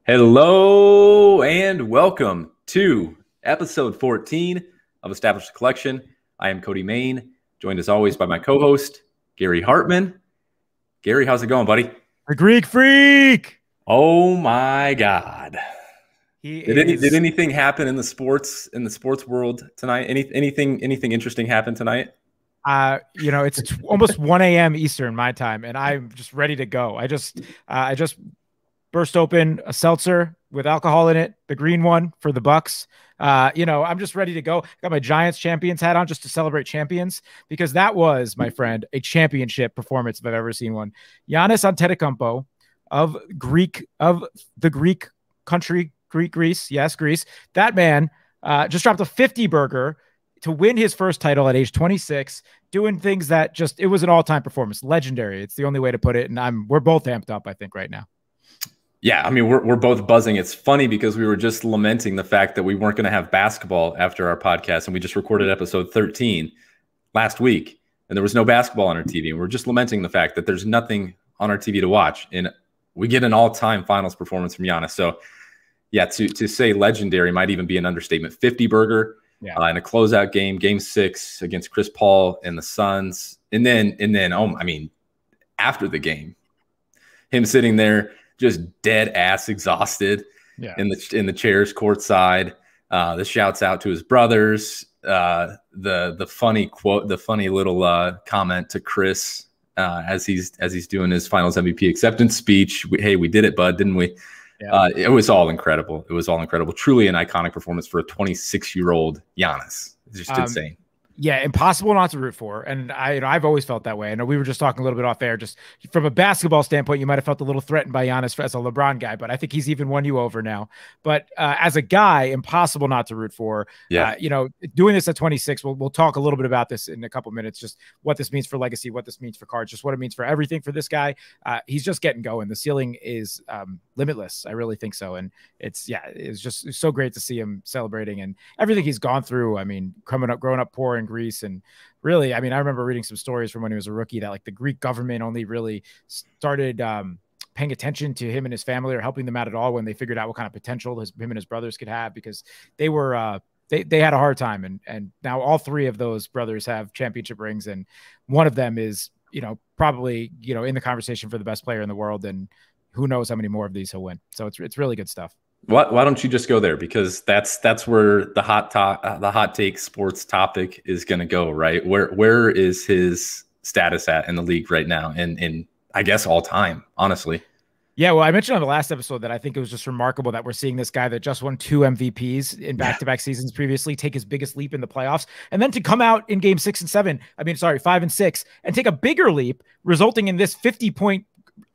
Hello and welcome to episode 14 of Established Collection. I am Cody Main, joined as always by my co-host, Gary Hartman. Gary, how's it going, buddy? The Greek Freak. Oh my God. Did anything happen in the sports world tonight? Anything interesting happen tonight? It's almost 1 a.m. Eastern my time, and I'm just ready to go. I just burst open a seltzer with alcohol in it, the green one for the Bucks. I'm just ready to go. Got my Giants champions hat on just to celebrate champions, because that was, my friend, a championship performance if I've ever seen one. Giannis Antetokounmpo of the Greek country, Greece. Yes, Greece. That man just dropped a 50 burger to win his first title at age 26, doing things that it was an all-time performance. Legendary. It's the only way to put it. And we're both amped up, I think, right now. Yeah, I mean, we're both buzzing. It's funny because we were just lamenting the fact that we weren't going to have basketball after our podcast, and we just recorded episode 13 last week, and there was no basketball on our TV. And we're just lamenting the fact that there's nothing on our TV to watch, and we get an all-time finals performance from Giannis. So, yeah, to say legendary might even be an understatement. 50 burger in a closeout game, Game 6 against Chris Paul and the Suns, and then after the game, him sitting there, just dead ass exhausted in the chairs courtside. The shouts out to his brothers. The funny quote, the funny little comment to Chris as he's doing his Finals MVP acceptance speech. Hey, we did it, bud, didn't we? Yeah. It was all incredible. Truly an iconic performance for a 26-year-old Giannis. It's just insane. Yeah, impossible not to root for. And I've always felt that way. I know we were just talking a little bit off air. Just from a basketball standpoint, you might have felt a little threatened by Giannis as a LeBron guy, but I think he's even won you over now. But as a guy, impossible not to root for. Yeah. Doing this at 26, we'll talk a little bit about this in a couple minutes, just what this means for legacy, what this means for cards, just what it means for everything for this guy. He's just getting going. The ceiling is limitless. I really think so. And it's so great to see him celebrating and everything he's gone through. I mean, growing up poor in Greece, and really, I remember reading some stories from when he was a rookie that like the Greek government only really started paying attention to him and his family or helping them out at all when they figured out what kind of potential him and his brothers could have, because they were they had a hard time, and now all three of those brothers have championship rings, and one of them is probably in the conversation for the best player in the world, and who knows how many more of these he'll win. So it's really good stuff. Why don't you just go there? Because that's where the hot take sports topic is going to go, right? Where is his status at in the league right now? And I guess all time, honestly. Yeah, well, I mentioned on the last episode that I think it was just remarkable that we're seeing this guy that just won 2 MVPs in back-to-back seasons previously take his biggest leap in the playoffs, and then to come out in game 5 and 6, and take a bigger leap, resulting in this 50-point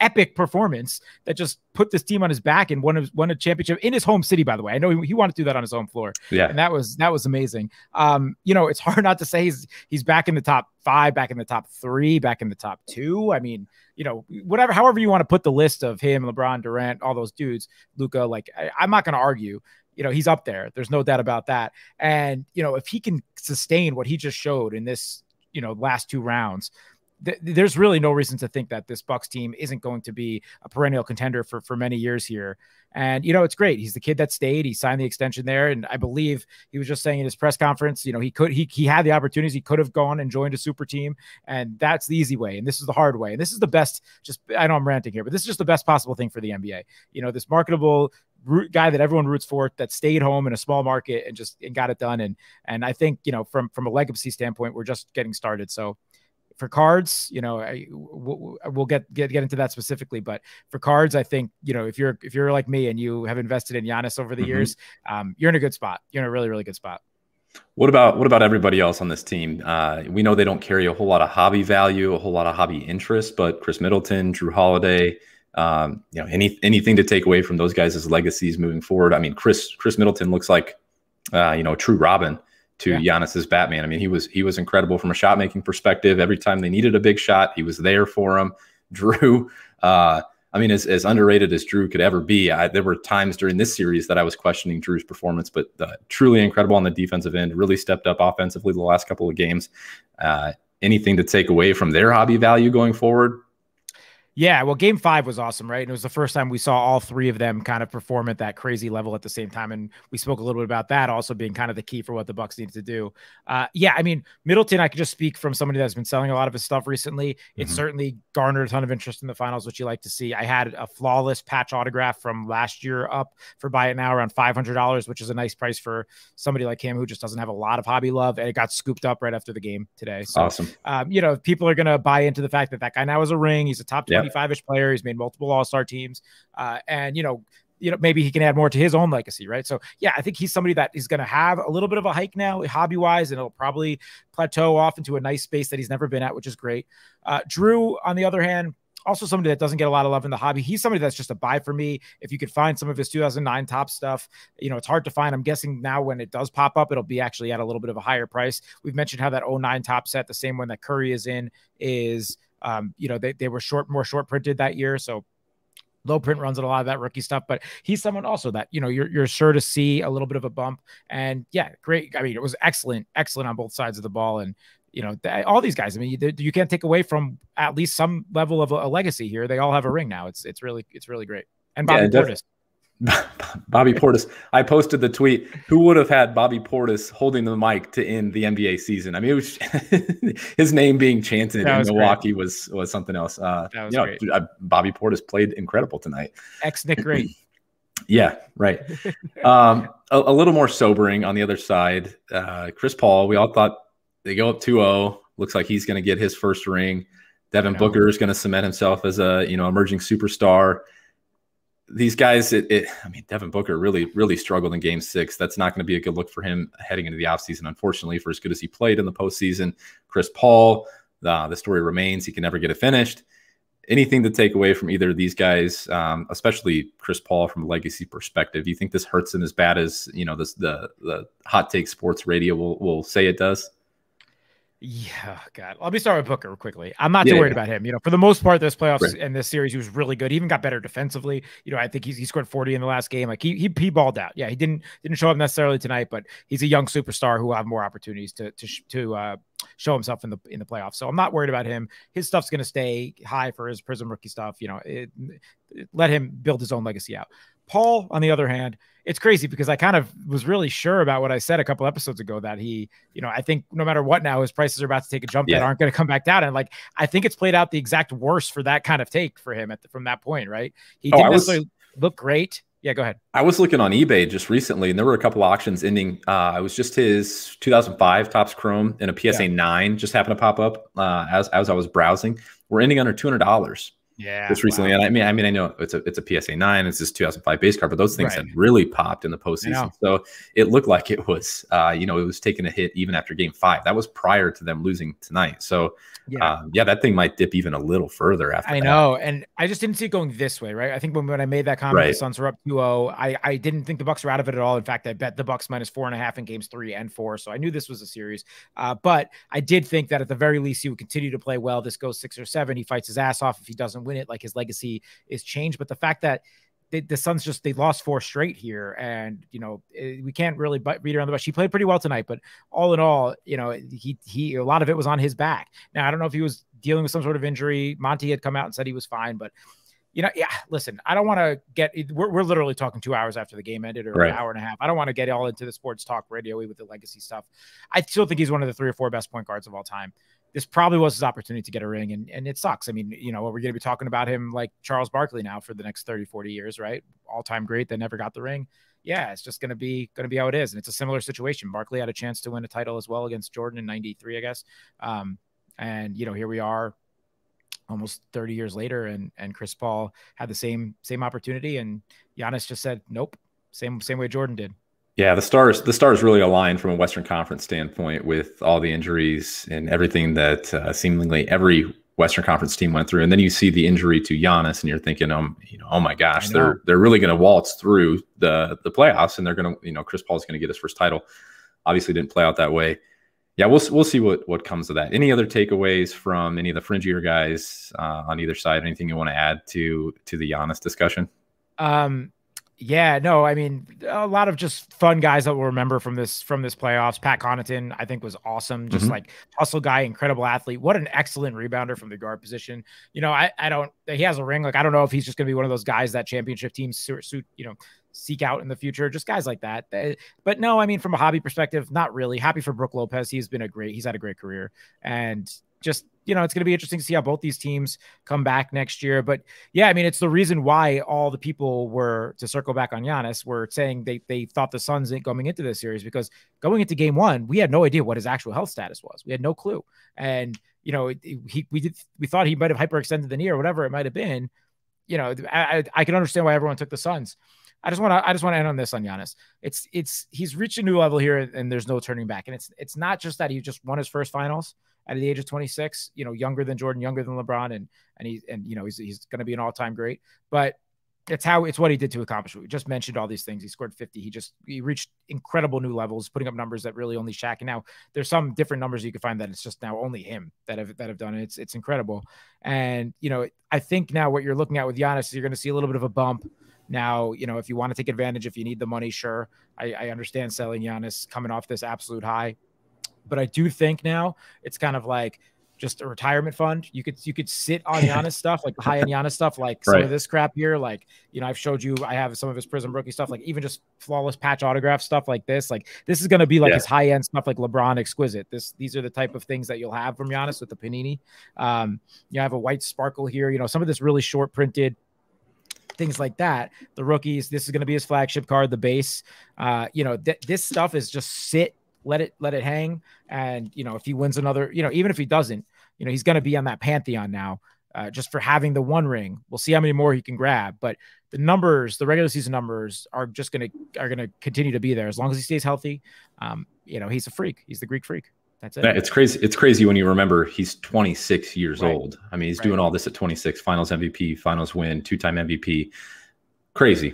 epic performance that just put this team on his back and won a championship in his home city, by the way. I know he wanted to do that on his own floor. Yeah. And that was amazing. It's hard not to say he's back in the top 5, back in the top 3, back in the top 2. I mean, however you want to put the list of him, LeBron, Durant, all those dudes, Luka, I'm not going to argue. He's up there. There's no doubt about that. And, if he can sustain what he just showed in this, last 2 rounds, there's really no reason to think that this Bucks team isn't going to be a perennial contender for many years here. And, it's great. He's the kid that stayed. He signed the extension there. And I believe he was just saying in his press conference, he had the opportunities. He could have gone and joined a super team. And that's the easy way. And this is the hard way. And this is the best, I know I'm ranting here, but this is just the best possible thing for the NBA. This marketable guy that everyone roots for, that stayed home in a small market and got it done. And I think, from a legacy standpoint, we're just getting started. So, for cards, we'll get into that specifically, but for cards, I think, if you're like me and you have invested in Giannis over the years, you're in a good spot. You're in a really, really good spot. What about everybody else on this team? We know they don't carry a whole lot of hobby value, a whole lot of hobby interest, but Chris Middleton, Drew Holiday, anything to take away from those guys' legacies moving forward. I mean, Chris Middleton looks like, a true Robin to Giannis's Batman. I mean, he was incredible from a shot making perspective. Every time they needed a big shot, he was there for them. Drew, as underrated as Drew could ever be, there were times during this series that I was questioning Drew's performance, but truly incredible on the defensive end, really stepped up offensively the last couple of games. Anything to take away from their hobby value going forward? Yeah, well, game 5 was awesome, right? And it was the first time we saw all three of them kind of perform at that crazy level at the same time. And we spoke a little bit about that also being kind of the key for what the Bucks need to do. Yeah, I mean, Middleton, I could just speak from somebody that's been selling a lot of his stuff recently. It certainly garnered a ton of interest in the finals, which you like to see. I had a flawless patch autograph from last year up for buy it now around $500, which is a nice price for somebody like him who just doesn't have a lot of hobby love. And it got scooped up right after the game today. So, awesome. You know, people are going to buy into the fact that that guy now has a ring. He's a top 25-ish player. He's made multiple all-star teams. And, you know, maybe he can add more to his own legacy, right? So, yeah, I think he's somebody that is going to have a little bit of a hike now, hobby-wise, and it'll probably plateau off into a nice space that he's never been at, which is great. Drew, on the other hand, also somebody that doesn't get a lot of love in the hobby. He's somebody that's just a buy for me. If you could find some of his 2009 top stuff, you know, it's hard to find. I'm guessing now when it does pop up, it'll be actually at a little bit of a higher price. We've mentioned how that 09 top set, the same one that Curry is in, is, you know, they were more short printed that year. So low print runs on a lot of that rookie stuff, but he's someone also that, you know, you're sure to see a little bit of a bump. And yeah, great. I mean, it was excellent on both sides of the ball. And, you know, all these guys, I mean, you can't take away from at least some level of a legacy here. They all have a ring now. It's really great. And Bobby Portis. Bobby Portis. I posted the tweet. Who would have had Bobby Portis holding the mic to end the NBA season? I mean, it was his name being chanted in Milwaukee was something else. You know, Bobby Portis played incredible tonight. Ex-Nick Great. Yeah, right. A little more sobering on the other side. Chris Paul, we all thought they go up 2-0. Looks like he's going to get his first ring. Devin Booker is going to cement himself as a, you know, emerging superstar. These guys, I mean, Devin Booker really struggled in game 6. That's not going to be a good look for him heading into the offseason, unfortunately, for as good as he played in the postseason. Chris Paul, the story remains. He can never get it finished. Anything to take away from either of these guys, especially Chris Paul from a legacy perspective? Do you think this hurts him as bad as, you know, the hot take sports radio will say it does? Yeah, God. Let me start with Booker quickly. I'm not too worried about him. You know, for the most part, this playoffs and this series, he was really good. He even got better defensively. You know, I think he scored 40 in the last game. Like he balled out. Yeah, he didn't show up necessarily tonight, but he's a young superstar who will have more opportunities to show himself in the playoffs. So I'm not worried about him. His stuff's going to stay high for his Prism rookie stuff. You know, let him build his own legacy out. Paul, on the other hand, it's crazy because I kind of was really sure about what I said a couple episodes ago that he, you know, I think no matter what now, his prices are about to take a jump that aren't going to come back down. And like, I think it's played out the exact worst for that kind of take for him from that point, right? He didn't necessarily look great. Yeah, go ahead. I was looking on eBay just recently, and there were a couple auctions ending. It was just his 2005 Topps Chrome and a PSA 9 just happened to pop up as I was browsing. We're ending under $200. Yeah, just recently. And I mean, I know it's a PSA 9, it's this 2005 base card, but those things had really popped in the postseason. So it looked like it was, you know, it was taking a hit even after game 5. That was prior to them losing tonight. So yeah, that thing might dip even a little further after I know. And I just didn't see it going this way, right? I think when I made that comment, the Suns were up 2-0. I didn't think the Bucks were out of it at all. In fact, I bet the Bucks -4.5 in games 3 and 4. So I knew this was a series. But I did think that at the very least, he would continue to play well. This goes 6 or 7. He fights his ass off. If he doesn't win it, like his legacy is changed. But the fact that the Suns they lost 4 straight here, and you know we can't really beat around the bush. He played pretty well tonight, but all in all, you know he a lot of it was on his back. Now I don't know if he was dealing with some sort of injury. Monty had come out and said he was fine, but you know, listen, I don't want to get. We're literally talking 2 hours after the game ended, or an hour and a half. I don't want to get all into the sports talk radio with the legacy stuff. I still think he's one of the 3 or 4 best point guards of all time. This probably was his opportunity to get a ring, and it sucks. I mean, you know, we're going to be talking about him like Charles Barkley now for the next 30, 40 years, right? All-time great that never got the ring. Yeah, it's just going to be how it is. And it's a similar situation. Barkley had a chance to win a title as well against Jordan in 93, I guess. And, you know, here we are almost 30 years later, and Chris Paul had the same opportunity, and Giannis just said, nope, same way Jordan did. Yeah, the stars really aligned from a Western Conference standpoint with all the injuries and everything that seemingly every Western Conference team went through. And then you see the injury to Giannis, and you're thinking, you know, oh my gosh, they're really going to waltz through the playoffs, and they're going to, you know, Chris Paul's going to get his first title. Obviously, didn't play out that way. Yeah, we'll see what comes of that. Any other takeaways from any of the fringier guys on either side? Anything you want to add to the Giannis discussion? Yeah, no, I mean, a lot of just fun guys that we'll remember from this playoffs. Pat Connaughton, I think, was awesome. Just like hustle guy, incredible athlete. What an excellent rebounder from the guard position. You know, I don't, he has a ring. Like, I don't know if he's just going to be one of those guys that championship teams seek out in the future, just guys like that. But no, I mean, from a hobby perspective, not really. Happy for Brook Lopez. He's had a great career, and just, you know, it's going to be interesting to see how both these teams come back next year. But yeah, I mean, it's the reason why all the people were, to circle back on Giannis, were saying they thought the Suns coming into this series, because going into game one, we had no idea what his actual health status was. We had no clue. And, you know, we thought he might have hyperextended the knee or whatever it might have been. You know, I can understand why everyone took the Suns. I just want to end on this on Giannis. He's reached a new level here, and there's no turning back. And it's not just that he just won his first finals at the age of 26, you know, younger than Jordan, younger than LeBron, and you know, he's going to be an all-time great. But it's what he did to accomplish it. We just mentioned all these things. He scored 50. He reached incredible new levels, putting up numbers that really only Shaq. And now there's some different numbers you can find that it's just now only him that have done it. It's incredible. And, you know, I think now what you're looking at with Giannis is you're going to see a little bit of a bump. Now, you know, if you want to take advantage, if you need the money, sure. I understand selling Giannis coming off this absolute high. But I do think now it's kind of like just a retirement fund. You could sit on Giannis stuff, like high end Giannis stuff, like some of this crap here. Like, you know, I've showed you, I have some of his Prism rookie stuff, like even just flawless patch autograph stuff like this. Like, this is going to be like his high end stuff, like LeBron exquisite. These are the type of things that you'll have from Giannis with the Panini. You have a white sparkle here, you know, some of this really short printed things like that. The rookies, this is going to be his flagship card, the base. You know, this stuff is just sit, let it hang. And, you know, if he wins another, you know, even if he doesn't, you know, he's going to be on that pantheon now, just for having the one ring. We'll see how many more he can grab, but the numbers, the regular season numbers are going to continue to be there as long as he stays healthy. You know, he's a freak. He's the Greek freak. That's it. It's crazy. It's crazy when you remember he's 26 years old. I mean, he's doing all this at 26, finals MVP, finals win, 2-time MVP. Crazy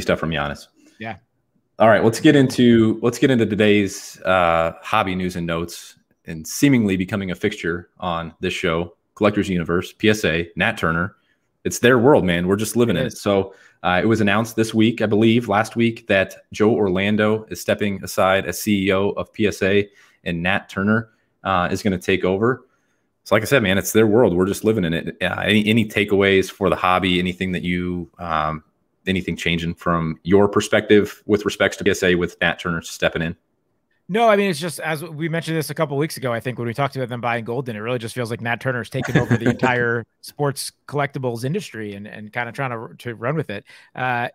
stuff from Giannis. Yeah. All right, let's get into today's hobby news and notes, and seemingly becoming a fixture on this show, Collector's Universe, PSA, Nat Turner. It's their world, man. We're just living in it. So it was announced this week, I believe, last week, that Joe Orlando is stepping aside as CEO of PSA, and Nat Turner is going to take over. So like I said, man, it's their world. We're just living in it. Any takeaways for the hobby, anything that you anything changing from your perspective with respects to PSA with Nat Turner stepping in? No, I mean, it's just, as we mentioned this a couple of weeks ago, I think when we talked about them buying Golden, it really just feels like Nat Turner's taken over the entire sports collectibles industry and kind of trying to run with it.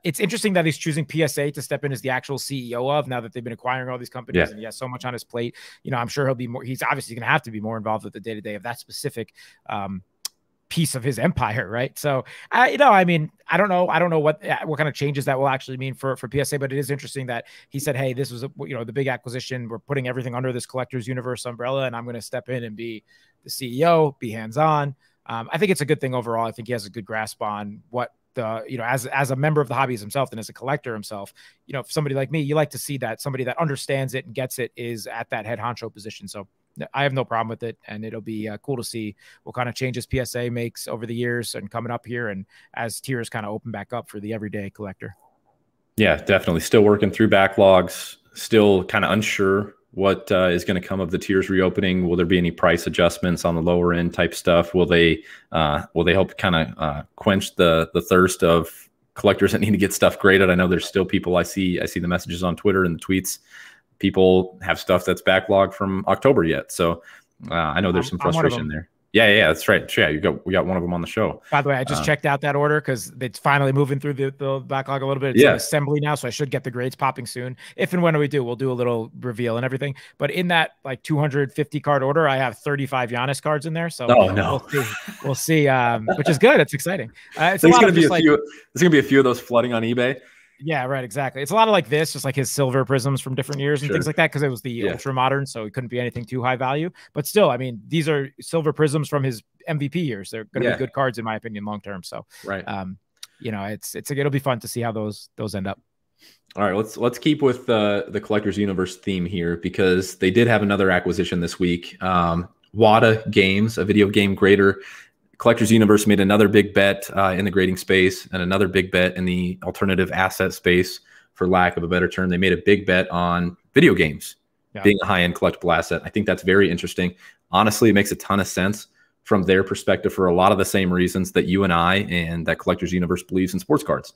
It's interesting that he's choosing PSA to step in as the actual CEO of, now that they've been acquiring all these companies, and he has so much on his plate. You know, I'm sure he's obviously going to have to be more involved with the day-to-day of that specific piece of his empire, right? So you know, I mean, I don't know what kind of changes that will actually mean for PSA, but it is interesting that he said, hey, this was the big acquisition, we're putting everything under this Collector's Universe umbrella, and I'm going to step in and be the CEO, be hands-on. I think it's a good thing overall. I think he has a good grasp on what as a member of the hobbies himself and as a collector himself, you know, if somebody like me, you like to see that somebody that understands it and gets it is at that head honcho position. So I have no problem with it, and it'll be cool to see what kind of changes PSA makes over the years and coming up here, and as tiers kind of open back up for the everyday collector. Yeah, definitely. Still working through backlogs, still kind of unsure what is going to come of the tiers reopening. Will there be any price adjustments on the lower end type stuff? Will they help kind of quench the thirst of collectors that need to get stuff graded? I know there's still people, I see the messages on Twitter and the tweets. People have stuff that's backlogged from October yet. So I know there's some frustration there. Yeah, that's right. Yeah, we got one of them on the show. By the way, I just checked out that order because it's finally moving through the backlog a little bit. It's an assembly now, so I should get the grades popping soon. If and when we do, we'll do a little reveal and everything. But in that like 250 card order, I have 35 Giannis cards in there. So we'll see. Which is good. It's exciting. There's going to be a few of those flooding on eBay. Yeah, right. Exactly. It's a lot of like this, just like his silver prisms from different years and things like that, because it was the ultra modern, so it couldn't be anything too high value. But still, I mean, these are silver prisms from his MVP years. They're going to be good cards in my opinion, long term. So, you know, it'll be fun to see how those end up. All right, let's keep with the Collector's Universe theme here, because they did have another acquisition this week. Wada Games, a video game grader, Collectors Universe made another big bet in the grading space and another big bet in the alternative asset space, for lack of a better term. They made a big bet on video games being a high-end collectible asset. I think that's very interesting. Honestly, it makes a ton of sense from their perspective for a lot of the same reasons that you and I and that Collectors Universe believes in sports cards,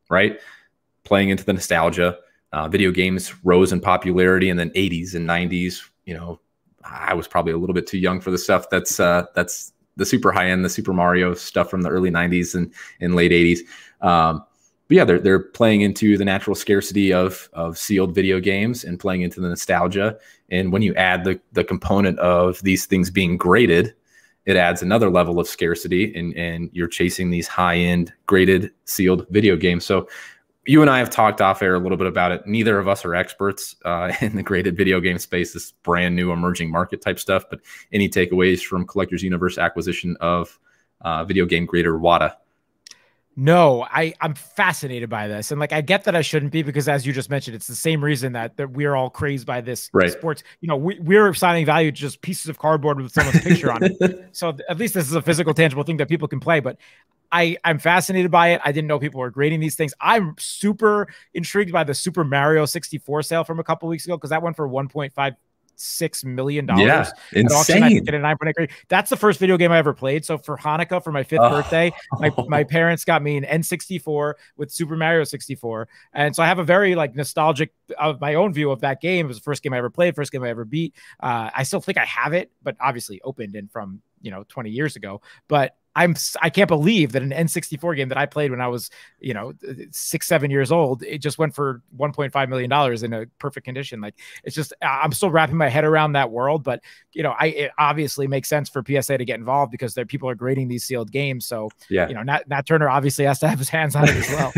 right? Playing into the nostalgia. Video games rose in popularity in the 80s and 90s. You know, I was probably a little bit too young for the stuff that's the super high end, the Super Mario stuff from the early 90s and late 80s. But yeah, they're playing into the natural scarcity of sealed video games and playing into the nostalgia. And when you add the component of these things being graded, it adds another level of scarcity, and you're chasing these high end graded sealed video games. So you and I have talked off air a little bit about it. Neither of us are experts in the graded video game space, this brand new emerging market type stuff. But any takeaways from Collectors Universe acquisition of video game grader WADA? No, I'm fascinated by this. And like, I get that I shouldn't be, because as you just mentioned, it's the same reason that we're all crazed by this sports. You know, we're assigning value to just pieces of cardboard with someone's picture on it. So at least this is a physical, tangible thing that people can play. But I'm fascinated by it. I didn't know people were grading these things. I'm super intrigued by the Super Mario 64 sale from a couple weeks ago, because that went for $1.56 million. Yeah, insane. I get a 9.8 grade. That's the first video game I ever played. So for Hanukkah, for my 5th birthday, my parents got me an N64 with Super Mario 64. And so I have a very like nostalgic of my own view of that game. It was the first game I ever played, first game I ever beat. I still think I have it, but obviously opened and from, 20 years ago. But I can't believe that an N64 game that I played when I was, 6, 7 years old, it just went for $1.5 million in a perfect condition. Like, it's just, I'm still wrapping my head around that world, but it obviously makes sense for PSA to get involved, because people are grading these sealed games. So, yeah, Nat Turner obviously has to have his hands on it as well.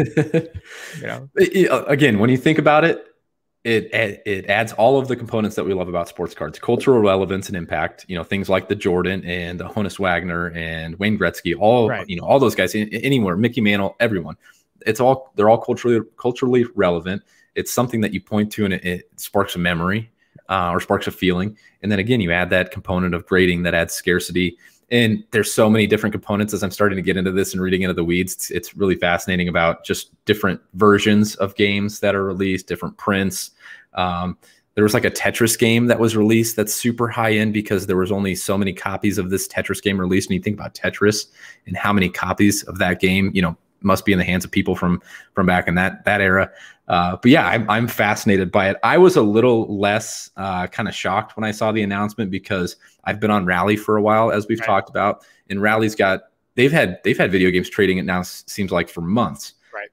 Again, when you think about it, it adds all of the components that we love about sports cards: cultural relevance and impact. Things like the Jordan and the Honus Wagner and Wayne Gretzky, all those guys anywhere, Mickey Mantle, everyone. They're all culturally relevant. It's something that you point to and it sparks a memory or sparks a feeling. And then again, you add that component of grading that adds scarcity. And there's so many different components. As I'm starting to get into this and reading into the weeds, it's really fascinating about just different versions of games that are released, different prints. There was like a Tetris game that was released that's super high end, because there was only so many copies of this Tetris game released. And you think about Tetris and how many copies of that game, must be in the hands of people from back in that era. But yeah, I'm fascinated by it. I was a little less kind of shocked when I saw the announcement, because I've been on Rally for a while, as we've talked about, and Rally's they've had video games trading it now, seems like, for months. Right.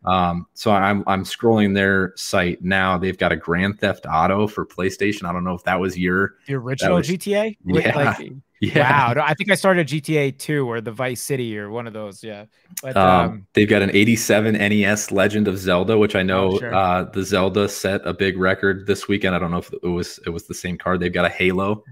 So I'm scrolling their site now. They've got a Grand Theft Auto for PlayStation. I don't know if that was the original GTA. Yeah. Wow. I think I started GTA 2 or the Vice City or one of those. Yeah. But they've got an 87 NES Legend of Zelda, which I know the Zelda set a big record this weekend. I don't know if it was the same card. They've got a Halo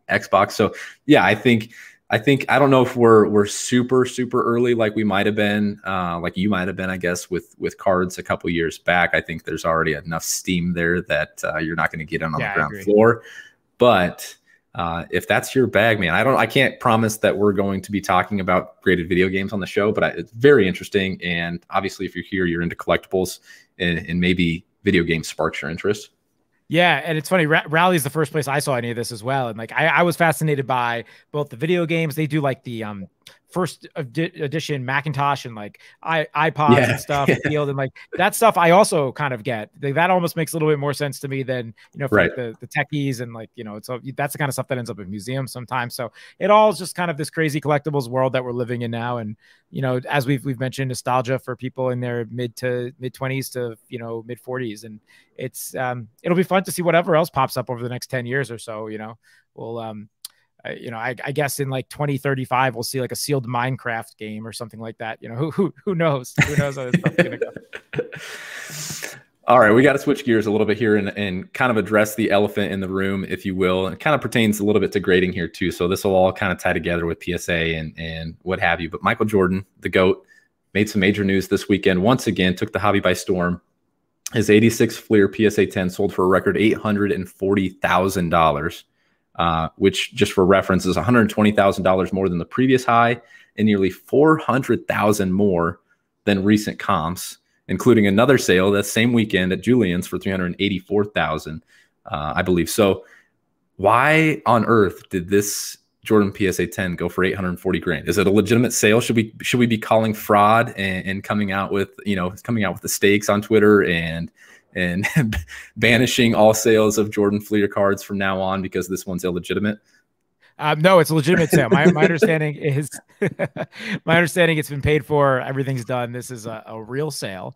Xbox. So yeah, I think I don't know if we're super early like we might have been, like you might have been, I guess, with cards a couple years back. I think there's already enough steam there that you're not going to get in on the ground floor. But if that's your bag, man, I can't promise that we're going to be talking about graded video games on the show, but it's very interesting. And obviously, if you're here, you're into collectibles, and maybe video games sparks your interest. Yeah, and it's funny, Rally is the first place I saw any of this as well. And like, I was fascinated by both the video games. They do like the first edition Macintosh and like iPods and stuff, field, and like that stuff I also kind of get. That almost makes a little bit more sense to me than, for like the techies, and like, so that's the kind of stuff that ends up in museums sometimes. So it all is just kind of this crazy collectibles world that we're living in now. And, as we've mentioned, nostalgia for people in their mid 20s to, mid 40s. And it's, it'll be fun to see whatever else pops up over the next 10 years or so. We'll, I guess in like 2035, we'll see like a sealed Minecraft game or something like that. Who knows? Who knows how this stuff's gonna go. All right, we got to switch gears a little bit here and kind of address the elephant in the room, if you will. It kind of pertains a little bit to grading here too. So this will all kind of tie together with PSA and what have you. But Michael Jordan, the GOAT, made some major news this weekend. Once again, took the hobby by storm. His 86 Fleer PSA 10 sold for a record $840,000. which just for reference is $120,000 more than the previous high and nearly $400,000 more than recent comps, including another sale that same weekend at Julian's for $384,000, I believe. So why on earth did this Jordan PSA 10 go for 840 grand? Is it a legitimate sale? Should we be calling fraud and coming out with the stakes on Twitter and banishing all sales of Jordan Fleer cards from now on because this one's illegitimate? No, it's a legitimate sale. My understanding is it's been paid for. Everything's done. This is a real sale.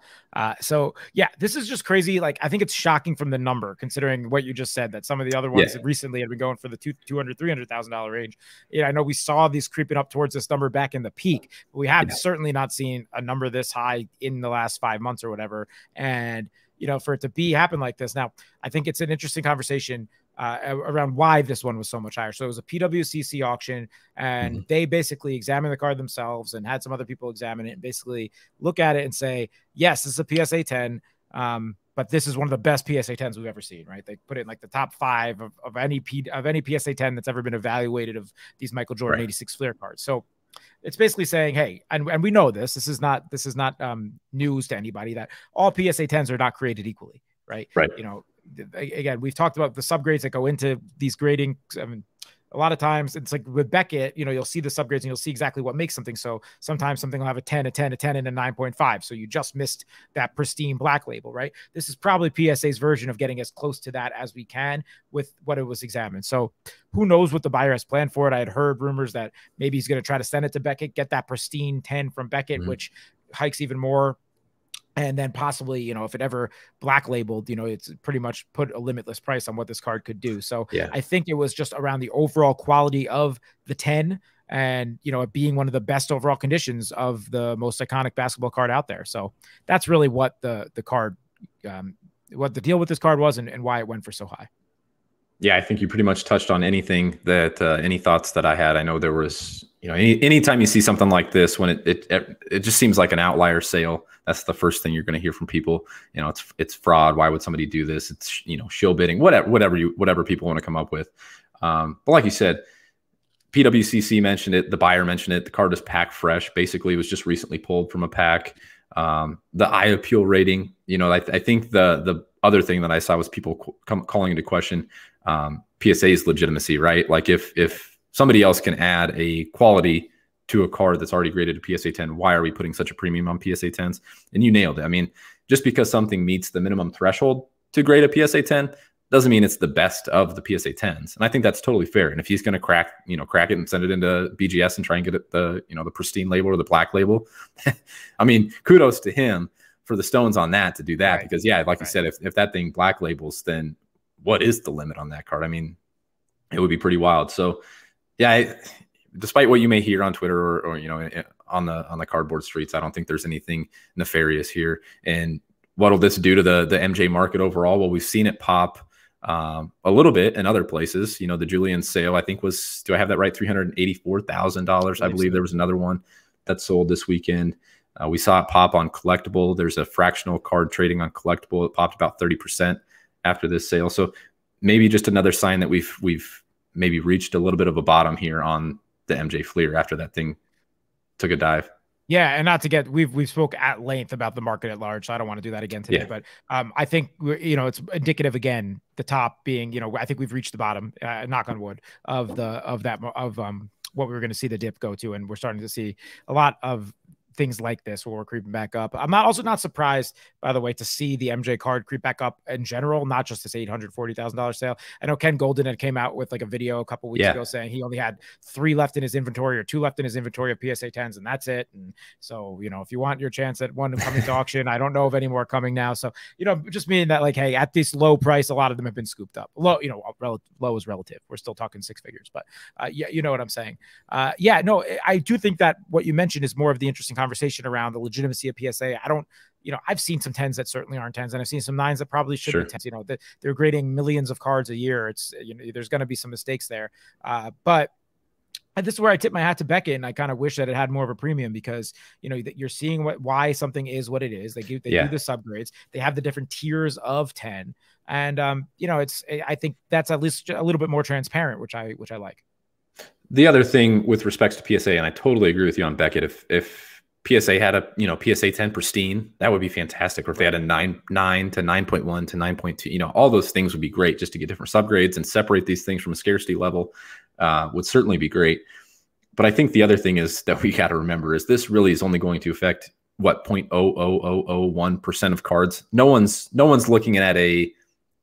So yeah, this is just crazy. Like, I think it's shocking from the number, considering what you just said, that some of the other ones that recently had been going for the $200,000-$300,000 range. Yeah, I know we saw these creeping up towards this number back in the peak, but we have certainly not seen a number this high in the last 5 months or whatever. And, for it to happen like this. Now, I think it's an interesting conversation around why this one was so much higher. So it was a PWCC auction, and they basically examined the card themselves and had some other people examine it and basically look at it and say, yes, this is a PSA 10, but this is one of the best PSA 10s we've ever seen, right? They put it in like the top 5 of any PSA 10 that's ever been evaluated of these Michael Jordan 86 Fleer cards. So it's basically saying, hey, and we know this is not news to anybody, that all PSA 10s are not created equally, right? Right. Again, we've talked about the subgrades that go into these grading. I mean, a lot of times it's like with Beckett, you'll see the subgrades and you'll see exactly what makes something. So sometimes something will have a 10, a 10, a 10, and a 9.5. So you just missed that pristine black label, right? This is probably PSA's version of getting as close to that as we can with what it was examined. So who knows what the buyer has planned for it. I had heard rumors that maybe he's going to try to send it to Beckett, get that pristine 10 from Beckett, which hikes even more. And then possibly, if it ever black labeled, it's pretty much put a limitless price on what this card could do. So I think it was just around the overall quality of the 10 and, it being one of the best overall conditions of the most iconic basketball card out there. So that's really what the card, what the deal with this card was and why it went for so high. Yeah, I think you pretty much touched on anything that any thoughts that I had. I know there was, anytime you see something like this, when it just seems like an outlier sale, that's the first thing you're going to hear from people. It's fraud. Why would somebody do this? It's, shill bidding, whatever people want to come up with. But like you said, PWCC mentioned it. The buyer mentioned it. The card is pack fresh. Basically, it was just recently pulled from a pack. The eye appeal rating, I think the other thing that I saw was people calling into question PSA's legitimacy, right? Like if somebody else can add a quality to a card that's already graded a PSA 10, why are we putting such a premium on PSA 10s? And you nailed it. I mean, just because something meets the minimum threshold to grade a PSA 10 doesn't mean it's the best of the PSA 10s. And I think that's totally fair. And if he's going to crack it and send it into BGS and try and get it the pristine label or the black label, I mean, kudos to him for the stones on that to do that. Right. Because like you said, if that thing black labels, then what is the limit on that card? I mean, it would be pretty wild. So despite what you may hear on Twitter or on the cardboard streets, I don't think there's anything nefarious here. And what'll this do to the MJ market overall? Well, we've seen it pop a little bit in other places. The Julian sale, I think was, do I have that right? $384,000. I believe there was another one that sold this weekend. We saw it pop on collectible. There's a fractional card trading on collectible. It popped about 30% after this sale. So maybe just another sign that we've maybe reached a little bit of a bottom here on the MJ Fleer after that thing took a dive. Yeah, and not to get we've spoke at length about the market at large, so I don't want to do that again today. But I think it's indicative again. The top being I think we've reached the bottom. Knock on wood of what we were going to see the dip go to, and we're starting to see a lot of things like this where we're creeping back up. I'm also not surprised, by the way, to see the MJ card creep back up in general, not just this $840,000 sale. I know Ken Golden had came out with like a video a couple weeks ago saying he only had 3 left in his inventory or 2 left in his inventory of PSA 10s, and that's it. And so, if you want your chance at one coming to auction, I don't know of any more coming now. So, just meaning that like, hey, at this low price, a lot of them have been scooped up. Low, low is relative. We're still talking 6 figures, but you know what I'm saying? No, I do think that what you mentioned is more of the interesting conversation around the legitimacy of PSA. I don't, I've seen some 10s that certainly aren't 10s, and I've seen some 9s that probably should be 10s. They're grading millions of cards a year. It's, there's going to be some mistakes there. But And this is where I tip my hat to Beckett, and I kind of wish that it had more of a premium because, you know, you're seeing why something is what it is. They do the subgrades. They have the different tiers of 10. And, you know, I think that's at least a little bit more transparent, which I like. The other thing with respects to PSA, and I totally agree with you on Beckett, if PSA had a, you know, PSA 10 pristine, that would be fantastic. Or if they had a 9 to 9.1 to 9.2, you know, all those things would be great just to get different subgrades and separate these things from a scarcity level. Would certainly be great. But I think the other thing is that we got to remember is this really is only going to affect what 0.00001% of cards. No one's looking at a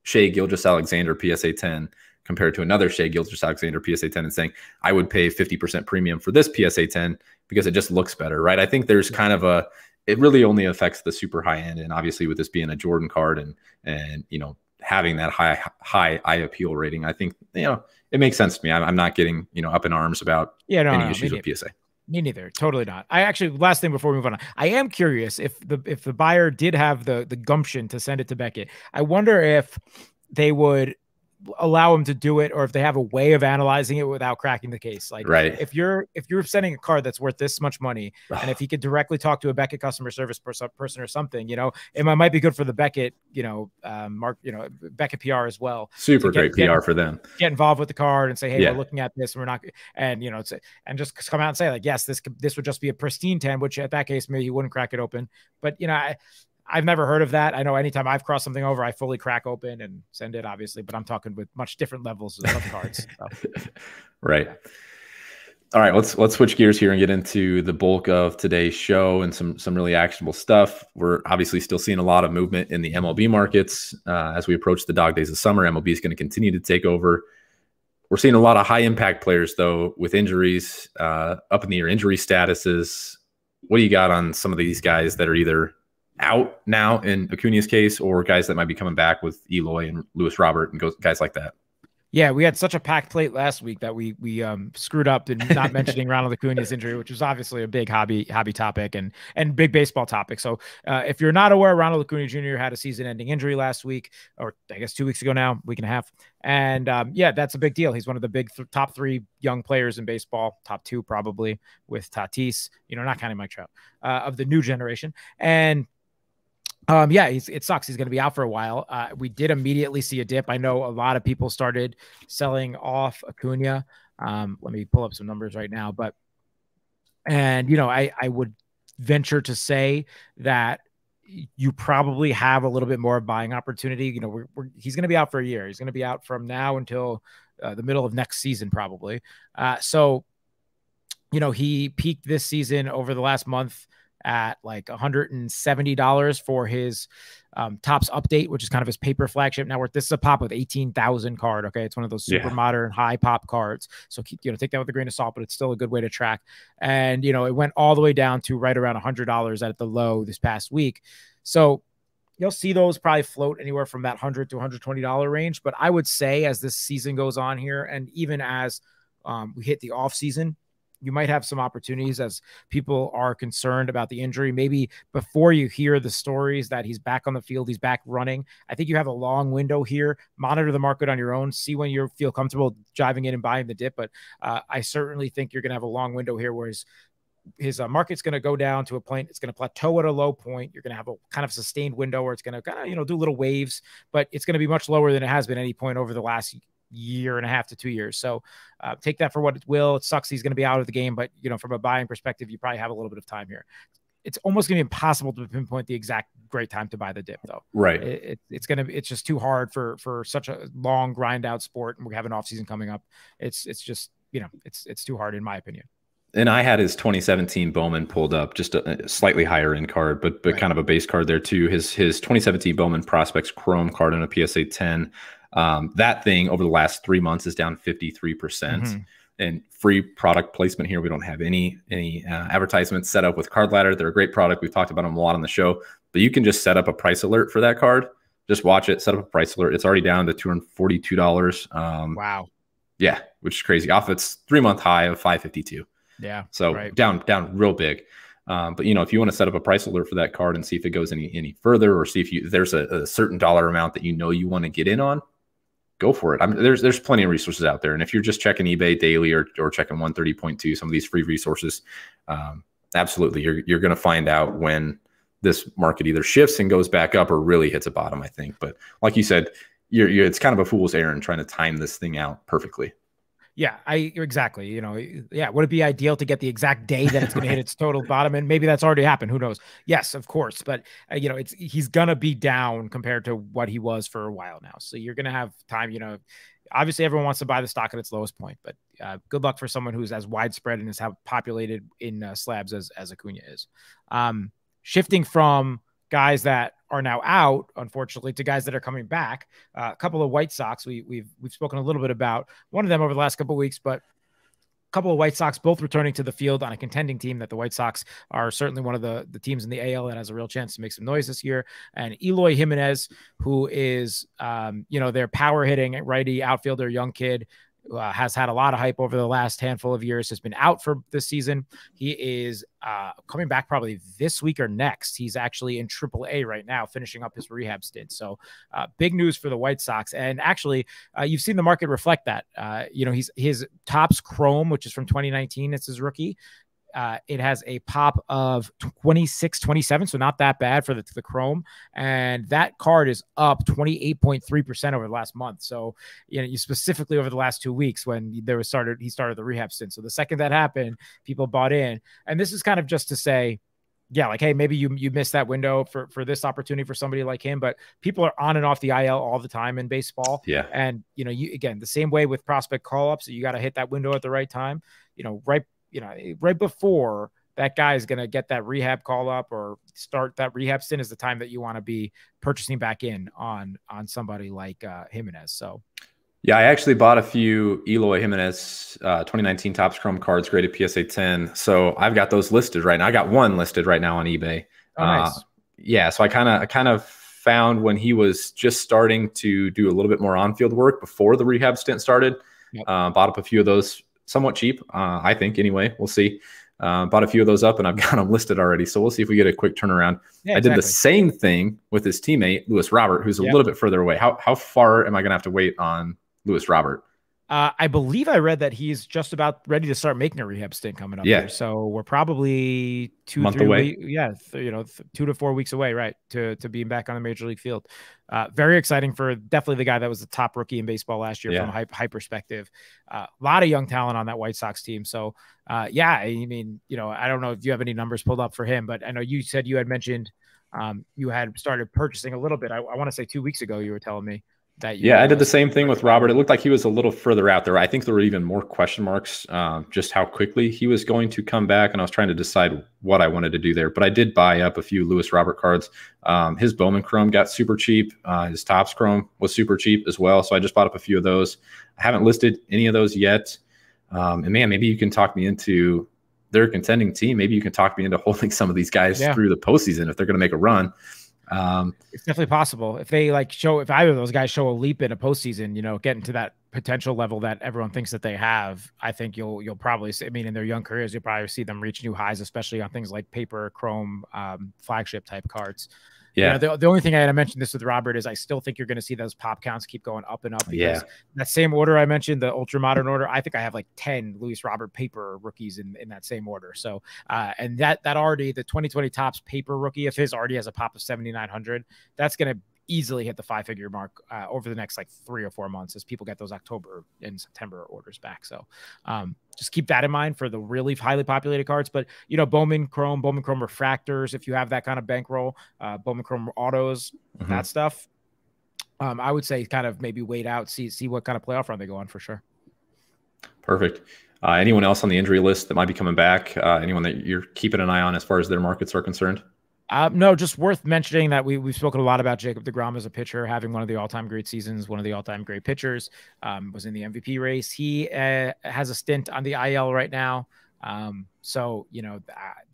Shai Gilgeous-Alexander PSA 10 compared to another Shai Gilgeous-Alexander PSA 10 and saying, I would pay 50% premium for this PSA 10 because it just looks better, right? I think there's kind of it really only affects the super high end. And obviously with this being a Jordan card and you know, having that high eye appeal rating, I think, you know, it makes sense to me. I'm not getting, you know, up in arms about any issues with PSA. Me neither. Totally not. I actually, last thing before we move on, I am curious if the buyer did have the gumption to send it to Beckett. I wonder if they would allow him to do it, or if they have a way of analyzing it without cracking the case. Like, right. if you're sending a card that's worth this much money, and if he could directly talk to a Beckett customer service person or something, you know, it might be good for the Beckett, you know, Beckett PR as well. Super great PR for them. Get involved with the card and say, hey, we're looking at this, and we're not, and you know, and just come out and say like, yes, this would just be a pristine 10, which at that case maybe you wouldn't crack it open. But you know, I've never heard of that. I know anytime I've crossed something over, I fully crack open and send it, obviously, but I'm talking with much different levels of cards. So. Right. All right, let's switch gears here and get into the bulk of today's show and some really actionable stuff. We're obviously still seeing a lot of movement in the MLB markets as we approach the dog days of summer. MLB is going to continue to take over. We're seeing a lot of high impact players though with injuries, up in the air injury statuses. What do you got on some of these guys that are either out now in Acuna's case, or guys that might be coming back with Eloy and Lewis Robert and guys like that? Yeah, we had such a packed plate last week that we screwed up in not mentioning Ronald Acuna's injury, which was obviously a big hobby topic and big baseball topic. So if you're not aware, Ronald Acuna Jr. had a season-ending injury last week, or I guess 2 weeks ago now, week and a half. And yeah, that's a big deal. He's one of the big top 3 young players in baseball, top 2 probably, with Tatis, you know, not counting Mike Trout, of the new generation. And yeah, it sucks. He's going to be out for a while. We did immediately see a dip. I know a lot of people started selling off Acuna. Let me pull up some numbers right now. And you know, I would venture to say that you probably have a little bit more buying opportunity. You know, he's going to be out for a year. He's going to be out from now until the middle of next season, probably. So, you know, he peaked this season over the last month at like $170 for his Topps Update, which is kind of his paper flagship network. This is a pop with 18,000 card. Okay. It's one of those super modern high pop cards. So, you know, take that with a grain of salt, but it's still a good way to track. And, you know, it went all the way down to right around $100 at the low this past week. So you'll see those probably float anywhere from that $100 to $120 range. But I would say as this season goes on here, and even as we hit the off season, you might have some opportunities as people are concerned about the injury. Maybe before you hear the stories that he's back on the field, he's back running. I think you have a long window here. Monitor the market on your own. See when you feel comfortable driving in and buying the dip. But I certainly think you're going to have a long window here where his market's going to go down to a point. It's going to plateau at a low point. You're going to have a kind of sustained window where it's going to kind of, you know, do little waves, but it's going to be much lower than it has been at any point over the last year and a half to 2 years. So take that for what it will. It sucks he's going to be out of the game, but you know, from a buying perspective, you probably have a little bit of time here. It's almost going to be impossible to pinpoint the exact great time to buy the dip though. Right. It's just too hard for such a long grind out sport. And we have an off season coming up. It's just, you know, it's too hard in my opinion. And I had his 2017 Bowman pulled up, just a slightly higher end card, but right. Kind of a base card there too. His 2017 Bowman Prospects Chrome card in a PSA 10. That thing over the last 3 months is down 53%. And free product placement here. We don't have any advertisements set up with Card Ladder. They're a great product. We've talked about them a lot on the show, but you can just set up a price alert for that card. Just watch it, set up a price alert. It's already down to $242. Wow. Yeah, which is crazy off its 3-month high of 552. Yeah. So right. down real big. But you know, if you want to set up a price alert for that card and see if it goes any further, or see if there's a certain dollar amount that you know you want to get in on, go for it. There's plenty of resources out there. And if you're just checking eBay daily or checking 130.2, some of these free resources, absolutely, you're going to find out when this market either shifts and goes back up or really hits a bottom, I think. But like you said, it's kind of a fool's errand trying to time this thing out perfectly. Yeah, exactly. You know, yeah. Would it be ideal to get the exact day that it's going to hit its total bottom? And maybe that's already happened. Who knows? Yes, of course. But you know, he's going to be down compared to what he was for a while now. So you're going to have time. You know, obviously everyone wants to buy the stock at its lowest point, but good luck for someone who's as widespread and as populated in slabs as Acuna is. Shifting from guys that are now out, unfortunately, to guys that are coming back. A couple of White Sox we've spoken a little bit about one of them over the last couple of weeks, but a couple of White Sox both returning to the field on a contending team that the White Sox are certainly one of the teams in the AL that has a real chance to make some noise this year. And Eloy Jimenez, who is, you know, their power hitting righty outfielder, young kid, has had a lot of hype over the last handful of years, has been out for this season. He is coming back probably this week or next. He's actually in AAA right now, finishing up his rehab stint. So big news for the White Sox. And actually, you've seen the market reflect that. You know, his Topps Chrome, which is from 2019, it's his rookie. It has a pop of 26, 27, so not that bad for the Chrome. And that card is up 28.3% over the last month. So, you know, specifically over the last 2 weeks when he started the rehab stint. So the second that happened, people bought in. And this is kind of just to say, yeah, like, hey, maybe you missed that window for this opportunity for somebody like him, but people are on and off the IL all the time in baseball. Yeah. And, you know, again, the same way with prospect call-ups, you got to hit that window at the right time, right before that guy is going to get that rehab call up or start that rehab stint is the time that you want to be purchasing back in on somebody like Jimenez. So, yeah, I actually bought a few Eloy Jimenez 2019 Topps Chrome cards graded PSA 10. So I've got those listed right now. I got one listed right now on eBay. Oh, nice. Yeah, so I kind of found when he was just starting to do a little bit more on-field work before the rehab stint started. Yep. Bought up a few of those somewhat cheap, I think. Anyway, we'll see. Bought a few of those up, and I've got them listed already. So we'll see if we get a quick turnaround. Yeah, I did the same thing with his teammate, Luis Robert, who's a little bit further away. How far am I going to have to wait on Luis Robert? I believe I read that he's just about ready to start making a rehab stint coming up. Yeah. Here. So we're probably 2-3 away. 2 to 4 weeks away, right, to being back on the major league field. Very exciting for definitely the guy that was the top rookie in baseball last year from a hype perspective. A lot of young talent on that White Sox team. So, yeah, I mean, you know, I don't know if you have any numbers pulled up for him, but I know you said you had mentioned you had started purchasing a little bit. I want to say 2 weeks ago you were telling me. I did the same thing with Robert. It looked like he was a little further out there. I think there were even more question marks, just how quickly he was going to come back. And I was trying to decide what I wanted to do there. But I did buy up a few Luis Robert cards. His Bowman Chrome got super cheap. His Topps Chrome was super cheap as well. So I just bought up a few of those. I haven't listed any of those yet. And man, maybe you can talk me into their contending team. Maybe you can talk me into holding some of these guys through the postseason if they're going to make a run. It's definitely possible if they if either of those guys show a leap in a postseason, you know, getting to that potential level that everyone thinks that they have. I think you'll probably see, I mean, in their young careers, you'll probably see them reach new highs, especially on things like paper, Chrome, flagship type cards. Yeah. You know, the only thing I mentioned this with Robert is I still think you're going to see those pop counts keep going up and up. Because that same order I mentioned, the ultra modern order, I think I have like 10 Luis Robert paper rookies in that same order. So, and that already, the 2020 Topps paper rookie of his already has a pop of 7,900. That's going to easily hit the 5-figure mark over the next like 3 or 4 months as people get those October and September orders back. So just keep that in mind for the really highly populated cards. But, you know, Bowman Chrome refractors, if you have that kind of bankroll, Bowman Chrome autos, that stuff, I would say kind of maybe wait out, see what kind of playoff run they go on for sure. Perfect. Anyone else on the injury list that might be coming back? Anyone that you're keeping an eye on as far as their markets are concerned? No, just worth mentioning that we've spoken a lot about Jacob deGrom as a pitcher, having one of the all-time great seasons, one of the all-time great pitchers, was in the MVP race. He has a stint on the IL right now. So, you know,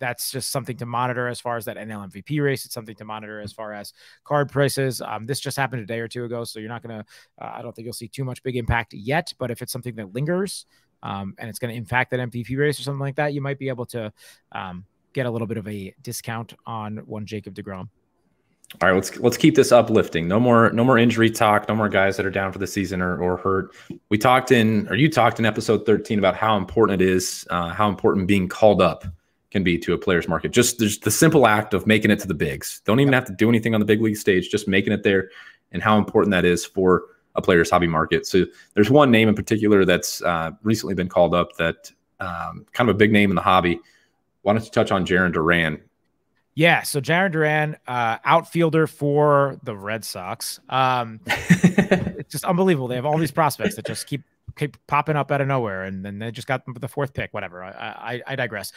that's just something to monitor as far as that NL MVP race. It's something to monitor as far as card prices. This just happened a day or two ago, so you're not going to, I don't think you'll see too much big impact yet, but if it's something that lingers, and it's going to impact that MVP race or something like that, you might be able to, get a little bit of a discount on one Jacob deGrom. All right, let's keep this uplifting. No more injury talk. No more guys that are down for the season or hurt. You talked in episode 13 about how important it is, how important being called up can be to a player's market. Just there's the simple act of making it to the bigs. Don't even have to do anything on the big league stage. Just making it there, and how important that is for a player's hobby market. So there's one name in particular that's recently been called up that kind of a big name in the hobby. Why don't you touch on Duran? Yeah, so Duran, outfielder for the Red Sox. It's just unbelievable. They have all these prospects that just keep popping up out of nowhere, and then they just got the 4th pick. Whatever. I digress.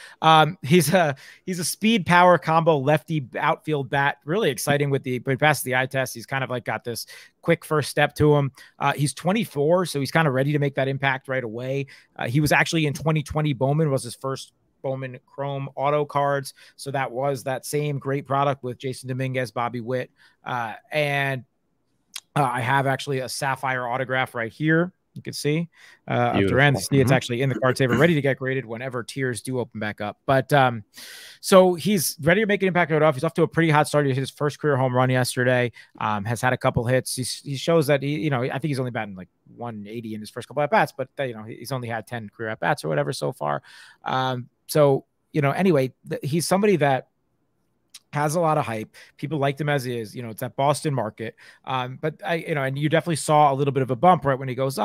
He's a speed power combo lefty outfield bat. Really exciting but he passes the eye test. He's kind of like got this quick first step to him. He's 24, so he's kind of ready to make that impact right away. He was actually in 2020. Bowman was his first Bowman Chrome auto cards. So that was that same great product with Jason Dominguez, Bobby Witt. And I have actually a sapphire autograph right here. You can see Duran. It's actually in the card saver, ready to get graded whenever tiers do open back up. But so he's ready to make an impact right off. He's off to a pretty hot start. He hit his first career home run yesterday. Has had a couple hits. He shows that I think he's only batting like 180 in his first couple at bats, but he's only had 10 career at bats or whatever so far. So, anyway, he's somebody that has a lot of hype. People liked him as he is. It's that Boston market. But and you definitely saw a little bit of a bump right when he comes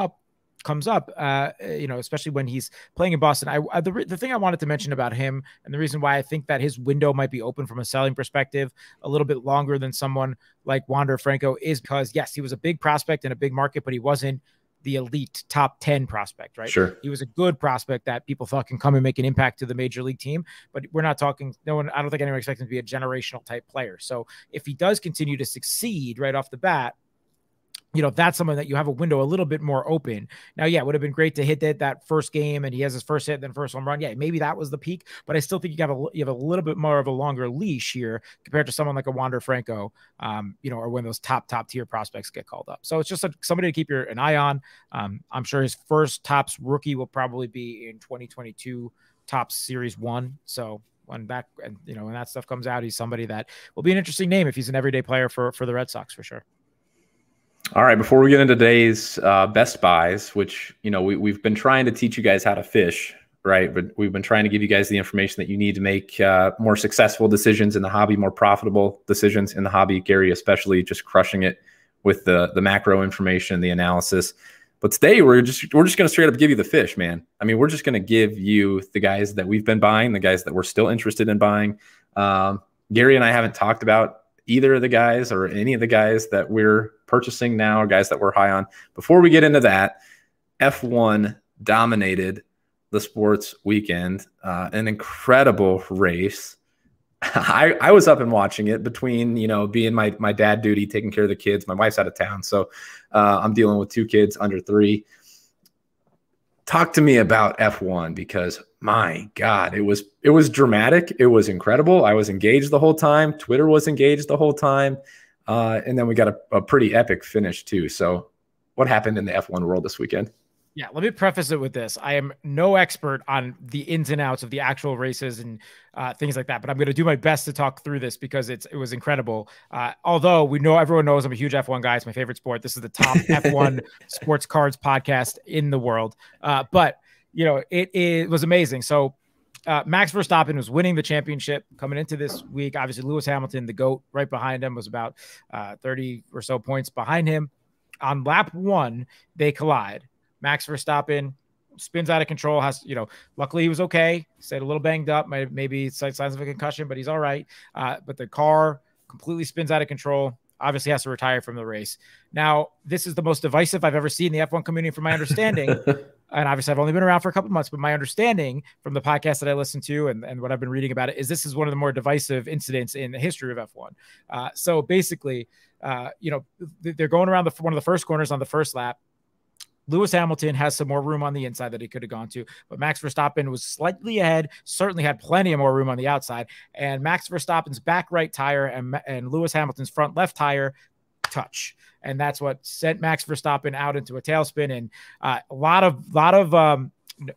up, especially when he's playing in Boston. The thing I wanted to mention about him, and the reason why I think that his window might be open from a selling perspective a little bit longer than someone like Wander Franco, is because, yes, he was a big prospect in a big market, but he wasn't the elite top 10 prospect, right? Sure. He was a good prospect that people thought can come and make an impact to the major league team, but we're not talking, I don't think anyone expects him to be a generational type player. So if he does continue to succeed right off the bat, that's someone that you have a window a little bit more open. Now, yeah, it would have been great to hit that first game and he has his first hit, then first home run. Yeah, maybe that was the peak, but I still think you have a little bit more of a longer leash here compared to someone like a Wander Franco, or when those top tier prospects get called up. So it's just somebody to keep an eye on. I'm sure his first Topps rookie will probably be in 2022 Topps Series 1. So when that stuff comes out, he's somebody that will be an interesting name if he's an everyday player for the Red Sox for sure. All right, before we get into today's best buys, which, we've been trying to teach you guys how to fish, right? But we've been trying to give you guys the information that you need to make more successful decisions in the hobby, more profitable decisions in the hobby. Gary, especially, just crushing it with the macro information, the analysis. But today we're just going to straight up give you the fish, man. I mean, we're just going to give you the guys that we've been buying, the guys that we're still interested in buying. Gary and I haven't talked about either of the guys or any of the guys that we're purchasing now or guys that we're high on. Before we get into that, F1 dominated the sports weekend, an incredible race. I was up and watching it between, being my dad duty, taking care of the kids. My wife's out of town, so I'm dealing with 2 kids under 3. Talk to me about F1, because my God, it was dramatic. It was incredible. I was engaged the whole time. Twitter was engaged the whole time. And then we got a pretty epic finish too. So what happened in the F1 world this weekend? Yeah, let me preface it with this. I am no expert on the ins and outs of the actual races and things like that, but I'm going to do my best to talk through this because it was incredible. Although everyone knows I'm a huge F1 guy. It's my favorite sport. This is the top F1 sports cards podcast in the world. But it was amazing. So Max Verstappen was winning the championship coming into this week. Obviously, Lewis Hamilton, the GOAT, right behind him, was about 30 or so points behind him. On lap 1, they collide. Max Verstappen spins out of control. Luckily he was okay. Stayed a little banged up, maybe signs of a concussion, but he's all right. But the car completely spins out of control. Obviously has to retire from the race. Now, this is the most divisive I've ever seen the F1 community, from my understanding. And obviously I've only been around for a couple of months, but my understanding from the podcast that I listened to and what I've been reading about it is this is one of the more divisive incidents in the history of F1. So basically, they're going around one of the first corners on the first lap. Lewis Hamilton has some more room on the inside that he could have gone to, but Max Verstappen was slightly ahead, certainly had plenty of more room on the outside, and Max Verstappen's back right tire and Lewis Hamilton's front left tire touch. And that's what sent Max Verstappen out into a tailspin. And a lot of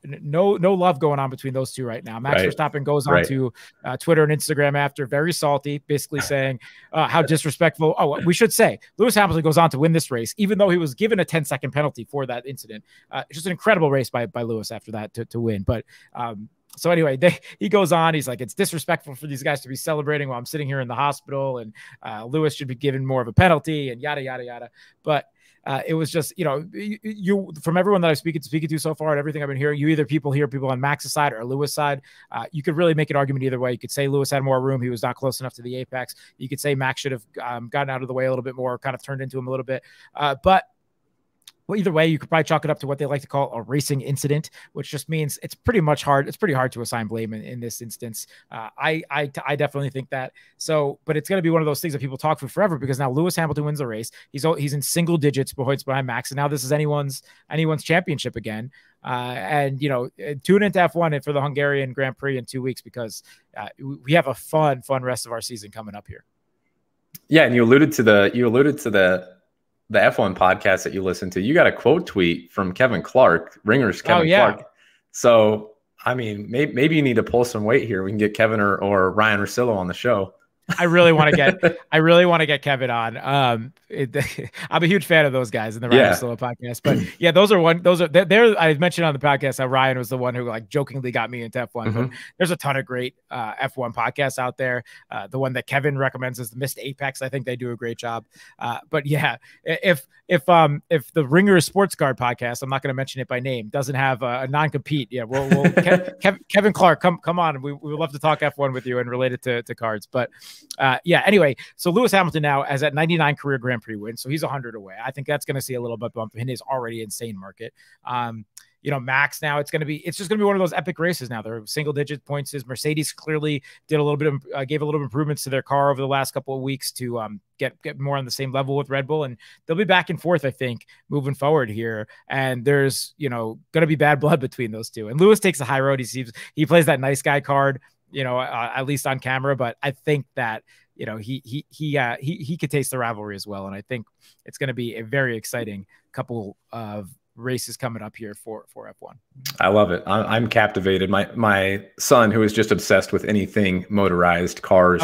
no love going on between those two right now. Max Verstappen goes on to Twitter and Instagram after, very salty, basically saying how disrespectful. Oh, we should say Lewis Hamilton goes on to win this race, even though he was given a 10-second penalty for that incident. Just an incredible race by Lewis after that to win. But so anyway, he goes on. He's like, it's disrespectful for these guys to be celebrating while I'm sitting here in the hospital, and Lewis should be given more of a penalty, and yada, yada, yada. But it was just, you from everyone that I've speaking to so far and everything I've been hearing, you either hear people on Max's side or Lewis' side. You could really make an argument either way. You could say Lewis had more room. He was not close enough to the apex. You could say Max should have gotten out of the way a little bit more, kind of turned into him a little bit. But well, either way, you could probably chalk it up to what they like to call a racing incident, which just means it's pretty hard to assign blame in this instance. I definitely think that. So, but it's going to be one of those things that people talk for forever, because now Lewis Hamilton wins the race. He's in single digits behind Max, and now this is anyone's championship again. And tune into F1 for the Hungarian Grand Prix in 2 weeks, because we have a fun rest of our season coming up here. Yeah, and you alluded to the F1 podcast that you listen to. You got a quote tweet from Kevin Clark, Ringer's Kevin Clark. So, I mean, maybe you need to pull some weight here. We can get Kevin or Ryan Russillo on the show. I really want to get Kevin on. I'm a huge fan of those guys in the Ryan Russillo podcast. But yeah, they're I mentioned on the podcast how Ryan was the one who like jokingly got me into F1. But there's a ton of great F1 podcasts out there. The one that Kevin recommends is the Missed Apex. I think they do a great job. But yeah, if the Ringer Sports Card podcast, I'm not going to mention it by name, doesn't have a non-compete, we'll Kevin Clark, come on. We would love to talk F1 with you and relate it to cards. But anyway, so Lewis Hamilton now has at 99 career Grand Prix wins, so he's 100 away. I think that's going to see a little bit bump in his already insane market. Max now, it's just gonna be one of those epic races now. They're single digit points. Mercedes clearly did a little bit of gave a little improvements to their car over the last couple of weeks to get more on the same level with Red Bull, and they'll be back and forth, I think, moving forward here. And there's gonna be bad blood between those two. And Lewis takes the high road. He plays that nice guy card, at least on camera. But I think that he could taste the rivalry as well. And I think it's going to be a very exciting couple of races coming up here for F1. I love it. I'm captivated. My son, who is just obsessed with anything motorized, cars,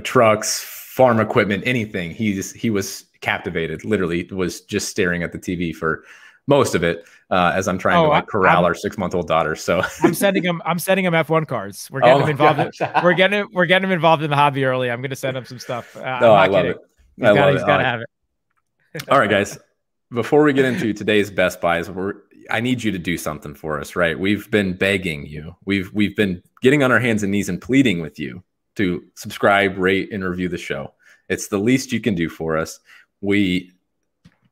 trucks, farm equipment, anything, he was captivated. Literally was just staring at the TV for most of it, as I'm trying to corral our 6-month-old daughter. So I'm sending him F1 cards. We're getting him involved. We're getting him involved in the hobby early. I'm going to send him some stuff. I love it. He's got to have it. All right, guys. Before we get into today's Best Buys, I need you to do something for us, right? We've been begging you. We've been getting on our hands and knees and pleading with you to subscribe, rate, and review the show. It's the least you can do for us. We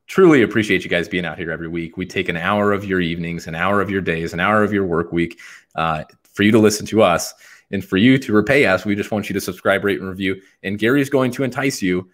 truly appreciate you guys being out here every week. We take an hour of your evenings, an hour of your days, an hour of your work week for you to listen to us. And for you to repay us, we just want you to subscribe, rate, and review. And Gary's going to entice you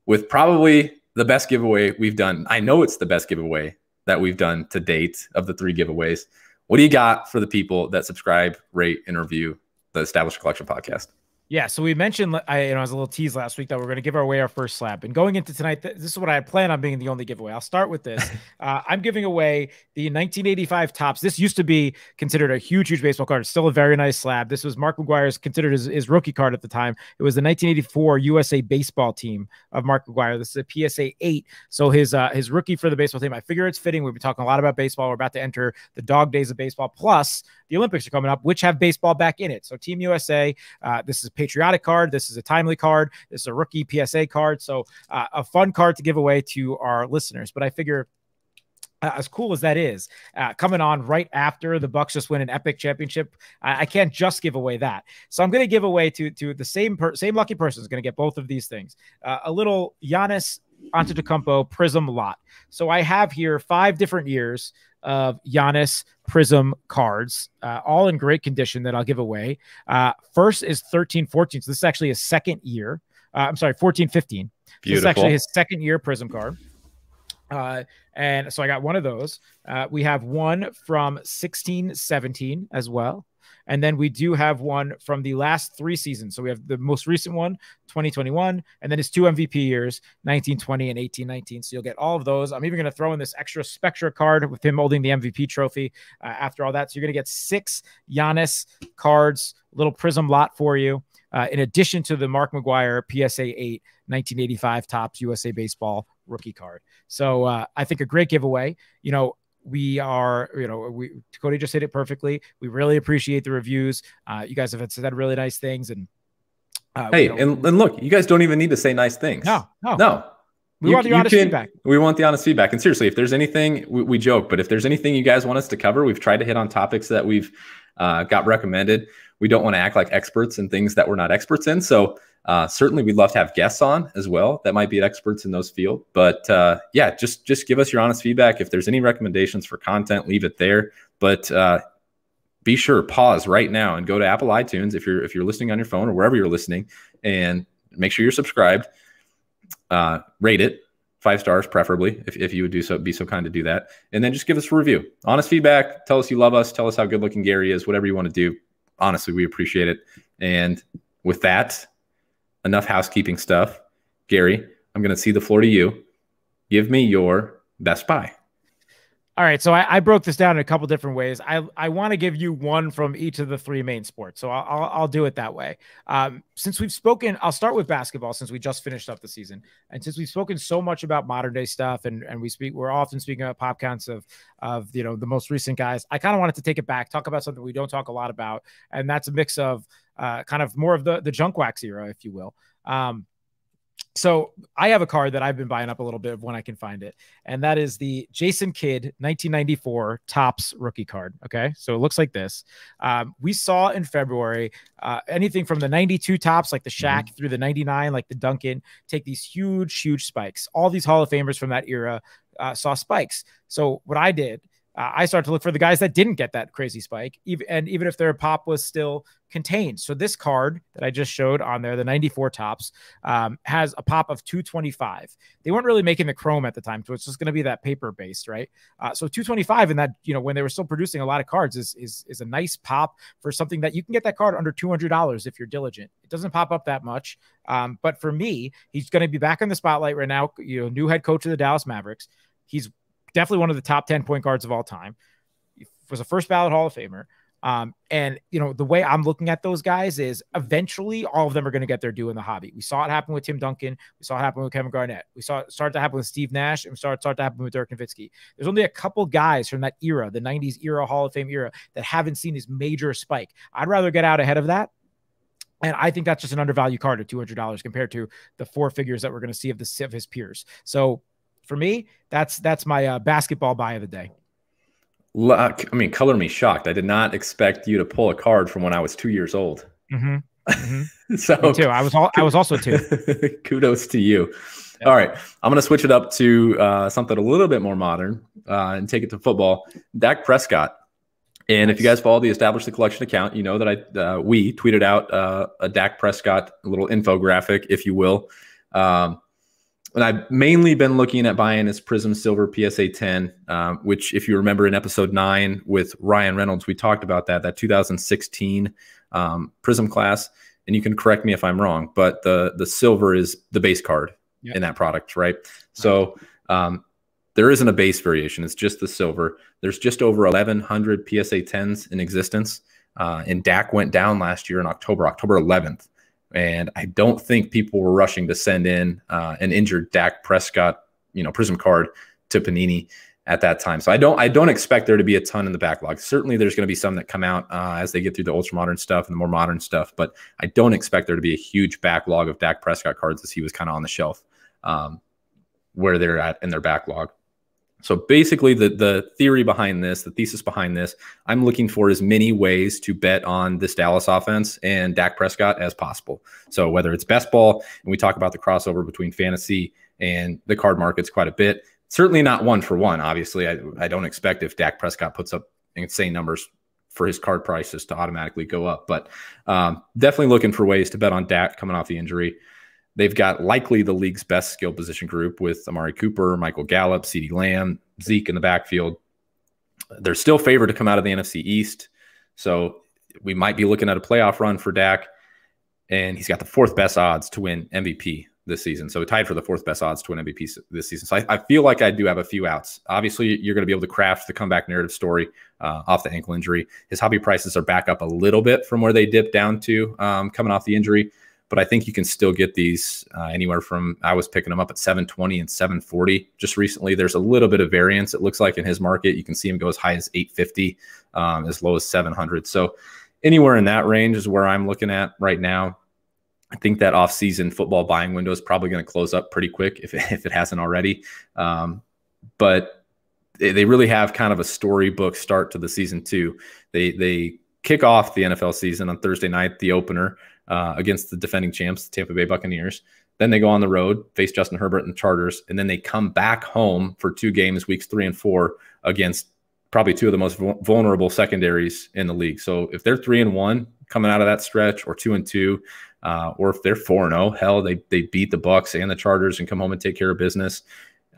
with probably the best giveaway we've done. I know it's the best giveaway that we've done to date of the 3 giveaways. What do you got for the people that subscribe, rate, and review the Established Collection podcast? Yeah, so we mentioned, as a little tease last week, that we're going to give away our first slab. And going into tonight, this is what I plan on being the only giveaway. I'll start with this. I'm giving away the 1985 Topps. This used to be considered a huge baseball card. It's still a very nice slab. This was Mark McGwire's, considered his rookie card at the time. It was the 1984 USA baseball team of Mark McGwire. This is a PSA 8. So his rookie for the baseball team. I figure it's fitting. We've been talking a lot about baseball. We're about to enter the dog days of baseball. Plus, the Olympics are coming up, which have baseball back in it. So Team USA, this is a patriotic card. This is a timely card. This is a rookie PSA card. So a fun card to give away to our listeners. But I figure, as cool as that is, coming on right after the Bucks just win an epic championship, I can't just give away that. So I'm going to give away to the same lucky person is going to get both of these things. A little Giannis Antetokounmpo Prism lot. So I have here 5 different years of Giannis Prism cards, all in great condition that I'll give away. First is 13-14. So this is actually his second year. I'm sorry, 14-15. So this is actually his second year Prism card. And so I got one of those. We have one from 16-17 as well. And then we do have one from the last 3 seasons. So we have the most recent one, 2021, and then his 2 MVP years, 1920 and 18-19. So you'll get all of those. I'm even going to throw in this extra Spectra card with him holding the MVP trophy after all that. So you're going to get 6 Giannis cards, little Prism lot for you, in addition to the Mark McGuire PSA 8 1985 Topps USA Baseball rookie card. So I think a great giveaway. We are, Cody just hit it perfectly. We really appreciate the reviews. You guys have said really nice things. And and look, you guys don't even need to say nice things. No. We want the honest feedback. We want the honest feedback. And seriously, if there's anything, we joke, but if there's anything you guys want us to cover, we've tried to hit on topics that we've got recommended. We don't want to act like experts in things that we're not experts in. So certainly we'd love to have guests on as well that might be experts in those fields. But yeah, just give us your honest feedback. If there's any recommendations for content, leave it there. But be sure, pause right now and go to Apple iTunes if you're listening on your phone or wherever you're listening, and make sure you're subscribed. Rate it 5 stars, preferably, if you would be so kind to do that. And then just give us a review. Honest feedback. Tell us you love us. Tell us how good looking Gary is. Whatever you want to do. Honestly, we appreciate it. And with that, enough housekeeping stuff. Gary, I'm going to cede the floor to you. Give me your best buy. All right. So I broke this down in a couple different ways. I want to give you one from each of the 3 main sports. So I'll do it that way. Since we've spoken, I'll start with basketball since we just finished up the season. And since we've spoken so much about modern day stuff and we're often speaking about pop counts of the most recent guys, I kind of wanted to take it back, talk about something we don't talk a lot about. And that's a mix of kind of more of the junk wax era, if you will. So I have a card that I've been buying up a little bit of when I can find it, and that is the Jason Kidd 1994 Topps rookie card. Okay, so it looks like this. We saw in February anything from the 92 Topps, like the Shaq, through the 99, like the Duncan, take these huge spikes. All these Hall of Famers from that era saw spikes. So what I did, I started to look for the guys that didn't get that crazy spike, even if their pop was still contained. So this card that I just showed on there, the 94 Topps, has a pop of 225. They weren't really making the chrome at the time, so it's just going to be that paper based, right? So 225 in that, when they were still producing a lot of cards is a nice pop for something that you can get that card under $200 if you're diligent. It doesn't pop up that much. But for me, he's going to be back in the spotlight right now. New head coach of the Dallas Mavericks. He's definitely one of the top 10 point guards of all time. He was a first ballot Hall of Famer. And the way I'm looking at those guys is eventually all of them are going to get their due in the hobby. We saw it happen with Tim Duncan. We saw it happen with Kevin Garnett. We saw it start to happen with Steve Nash, and start to happen with Dirk Nowitzki. There's only a couple guys from that era, the 90s era, Hall of Fame era, that haven't seen this major spike. I'd rather get out ahead of that. And I think that's just an undervalued card at $200 compared to the 4 figures that we're going to see of his peers. So for me, that's my basketball buy of the day. Color me shocked. I did not expect you to pull a card from when I was 2 years old. So me too. I was also 2. Kudos to you. Yeah. All right, I'm going to switch it up to something a little bit more modern and take it to football. Dak Prescott. And if you guys follow the Establish the Collection account, you know that we tweeted out a Dak Prescott little infographic, if you will. And I've mainly been looking at buying his Prism Silver PSA 10, which, if you remember in episode 9 with Ryan Reynolds, we talked about that 2016 Prism class. And you can correct me if I'm wrong, but the silver is the base card in that product, right? So there isn't a base variation. It's just the silver. There's just over 1,100 PSA 10s in existence. And Dak went down last year in October 11th. And I don't think people were rushing to send in an injured Dak Prescott, Prism card to Panini at that time. So I don't expect there to be a ton in the backlog. Certainly there's going to be some that come out as they get through the ultra modern stuff and the more modern stuff, but I don't expect there to be a huge backlog of Dak Prescott cards as he was kind of on the shelf where they're at in their backlog. So basically the theory behind this, the thesis behind this, I'm looking for as many ways to bet on this Dallas offense and Dak Prescott as possible. So whether it's best ball, and we talk about the crossover between fantasy and the card markets quite a bit, certainly not 1-for-1. Obviously, I don't expect if Dak Prescott puts up insane numbers for his card prices to automatically go up, but definitely looking for ways to bet on Dak coming off the injury. They've got likely the league's best skill position group with Amari Cooper, Michael Gallup, CeeDee Lamb, Zeke in the backfield. They're still favored to come out of the NFC East. So we might be looking at a playoff run for Dak. And he's got the 4th best odds to win MVP this season. So tied for the 4th best odds to win MVP this season. So I feel like I do have a few outs. Obviously, you're going to be able to craft the comeback narrative story off the ankle injury. His hobby prices are back up a little bit from where they dipped down to coming off the injury. But I think you can still get these anywhere from, I was picking them up at 720 and 740 just recently. There's a little bit of variance, it looks like, in his market. You can see him go as high as 850, as low as 700. So anywhere in that range is where I'm looking at right now. I think that off-season football buying window is probably going to close up pretty quick if it hasn't already. But they really have kind of a storybook start to the season too. They kick off the NFL season on Thursday night, the opener, against the defending champs, the Tampa Bay Buccaneers. Then they go on the road, face Justin Herbert and the Chargers, and then they come back home for 2 games, weeks 3 and 4, against probably 2 of the most vulnerable secondaries in the league. So if they're 3-1 coming out of that stretch, or 2-2, or if they're 4-0, hell, they beat the Bucs and the Chargers and come home and take care of business.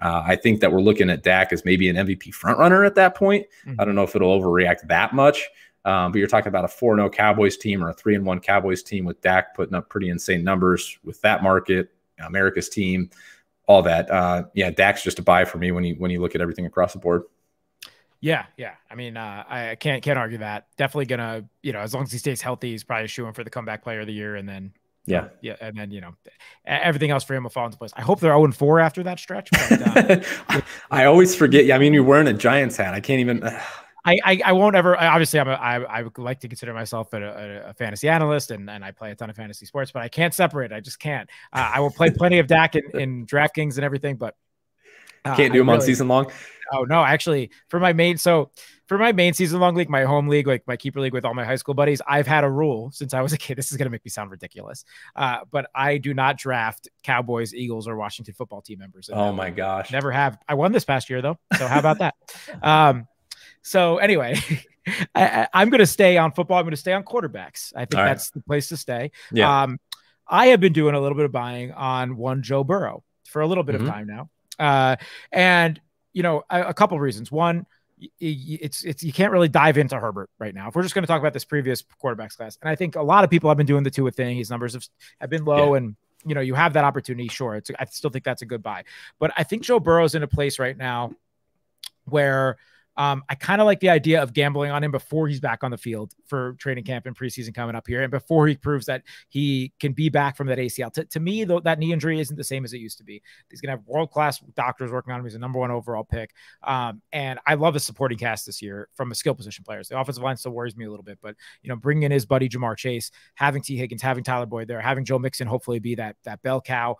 I think that we're looking at Dak as maybe an MVP frontrunner at that point. I don't know if it'll overreact that much. But you're talking about a 4-0 Cowboys team or a 3-1 Cowboys team with Dak putting up pretty insane numbers with that market, America's team, all that. Yeah, Dak's just a buy for me when you look at everything across the board. Yeah. I mean, I can't argue that. Definitely gonna, as long as he stays healthy, he's probably shooing for the comeback player of the year, and then and then everything else for him will fall into place. I hope they're 0-4 after that stretch. But, I always forget. Yeah, I mean, you're wearing a Giants hat. I can't even. I won't ever. Obviously, I would like to consider myself a fantasy analyst, and I play a ton of fantasy sports, but I can't separate. I just can't. I will play plenty of Dak in DraftKings and everything, but can't do them on season long. Oh no, actually, for my main season long league, my home league, like my keeper league with all my high school buddies, I've had a rule since I was a kid. This is gonna make me sound ridiculous, but I do not draft Cowboys, Eagles, or Washington football team members. Oh my gosh, never have. I won this past year though, so how about that? So anyway, I'm going to stay on football. I'm going to stay on quarterbacks. I think that's the place to stay. Yeah. I have been doing a little bit of buying on one Joe Burrow for a little bit of time now. And, a couple of reasons. One, it's you can't really dive into Herbert right now. If we're just going to talk about this previous quarterbacks class. And I think a lot of people have been doing the Tua thing. His numbers have been low, and you have that opportunity. Sure. I still think that's a good buy, but I think Joe Burrow's in a place right now where I kind of like the idea of gambling on him before he's back on the field for training camp and preseason coming up here, and before he proves that he can be back from that ACL. To me, though, that knee injury isn't the same as it used to be. He's going to have world-class doctors working on him. He's a #1 overall pick. And I love his supporting cast this year from a skill position players. The offensive line still worries me a little bit, but, bringing in his buddy Jamar Chase, having T. Higgins, having Tyler Boyd there, having Joe Mixon hopefully be that bell cow.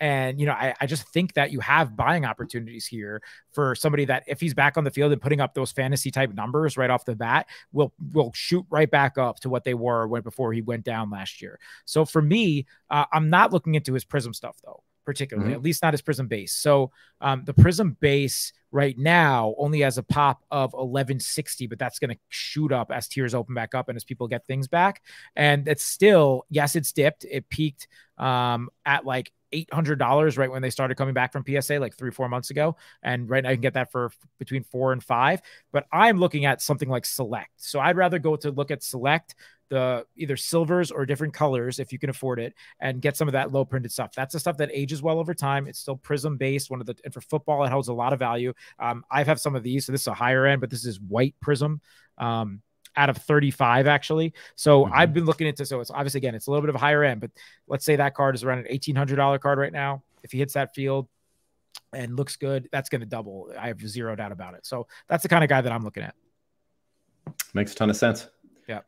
And, I just think that you have buying opportunities here for somebody that if he's back on the field and putting up those fantasy type numbers right off the bat, will shoot right back up to what they were before he went down last year. So for me, I'm not looking into his Prism stuff though, particularly, at least not his Prism base. So the Prism base right now only has a pop of 1160, but that's going to shoot up as tiers open back up and as people get things back. And it's still, yes, it's dipped. It peaked at like $800 right when they started coming back from PSA like 3-4 months ago, and right now you can get that for between $4 and $5. But I'm looking at something like Select, so I'd rather go to look at Select, the either silvers or different colors if you can afford it, and get some of that low printed stuff. That's the stuff that ages well over time. It's still Prism based, and for football it holds a lot of value. I have some of these, so this is a higher end, but this is white Prism out of 35 actually. So I've been looking into, so it's obviously, again, it's a little bit of a higher end, but let's say that card is around an $1,800 card right now. If he hits that field and looks good, that's going to double. I have zero doubt about it. So that's the kind of guy that I'm looking at. Makes a ton of sense. Yeah.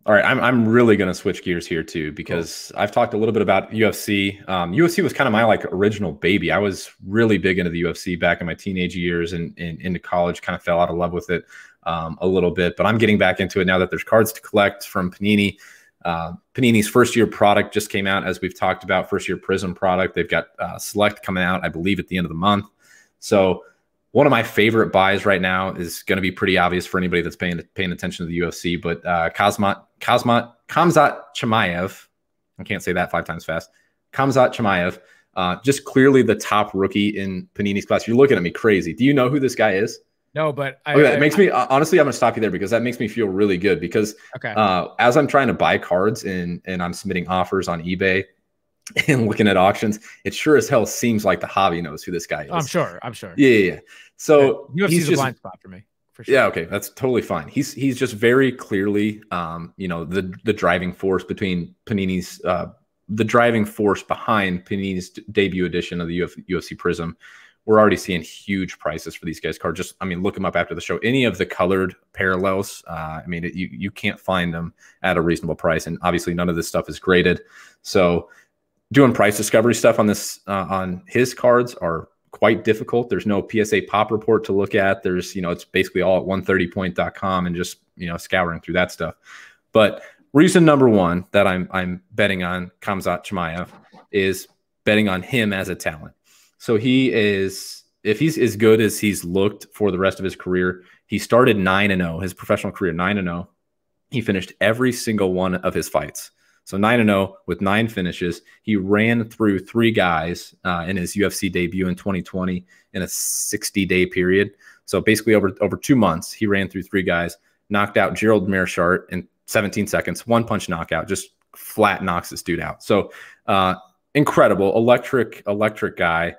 All right, I'm really going to switch gears here too, because I've talked a little bit about UFC. UFC was kind of my original baby. I was really big into the UFC back in my teenage years, and into college, kind of fell out of love with it a little bit. But I'm getting back into it now that there's cards to collect from Panini. Panini's first year product just came out, as we've talked about, first year Prism product. They've got Select coming out, I believe, at the end of the month. So one of my favorite buys right now is going to be pretty obvious for anybody that's paying attention to the UFC, but Khamzat Chimaev, I can't say that 5 times fast, Khamzat Chimaev, just clearly the top rookie in Panini's class. You're looking at me crazy. Do you know who this guy is? No, but it makes me honestly, I'm gonna stop you there because that makes me feel really good because as I'm trying to buy cards and I'm submitting offers on eBay and looking at auctions, it sure as hell seems like the hobby knows who this guy is. I'm sure. Yeah. So UFC's a blind spot for me. For sure. Yeah, okay, that's totally fine. He's just very clearly, the driving force between Panini's, the driving force behind Panini's debut edition of the UFC Prism. We're already seeing huge prices for these guys' cards. Just, look them up after the show. Any of the colored parallels, you can't find them at a reasonable price, and obviously none of this stuff is graded. So, doing price discovery stuff on this on his cards are quite difficult. There's no PSA pop report to look at. There's, it's basically all at 130point.com and just, scouring through that stuff. But reason number one that I'm betting on Khamzat Chimaev is betting on him as a talent. So he is, if he's as good as he's looked for the rest of his career, he started 9-0, his professional career 9-0. He finished every single one of his fights. So 9-0 with 9 finishes. He ran through 3 guys in his UFC debut in 2020 in a 60-day period. So basically over 2 months, he ran through 3 guys, knocked out Gerald Meerschaert in 17 seconds, 1-punch knockout, just flat knocks this dude out. So incredible, electric guy.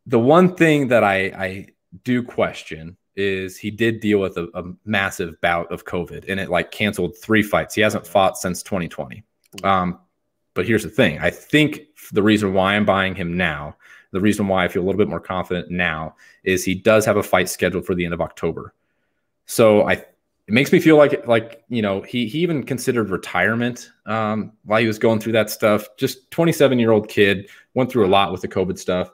The one thing that I do question is he did deal with a massive bout of COVID, and it canceled 3 fights. He hasn't fought since 2020. But here's the thing. I think the reason why I'm buying him now, the reason why I feel a little bit more confident now, is he does have a fight scheduled for the end of October. So it makes me feel like he even considered retirement while he was going through that stuff. Just 27-year-old kid, went through a lot with the COVID stuff.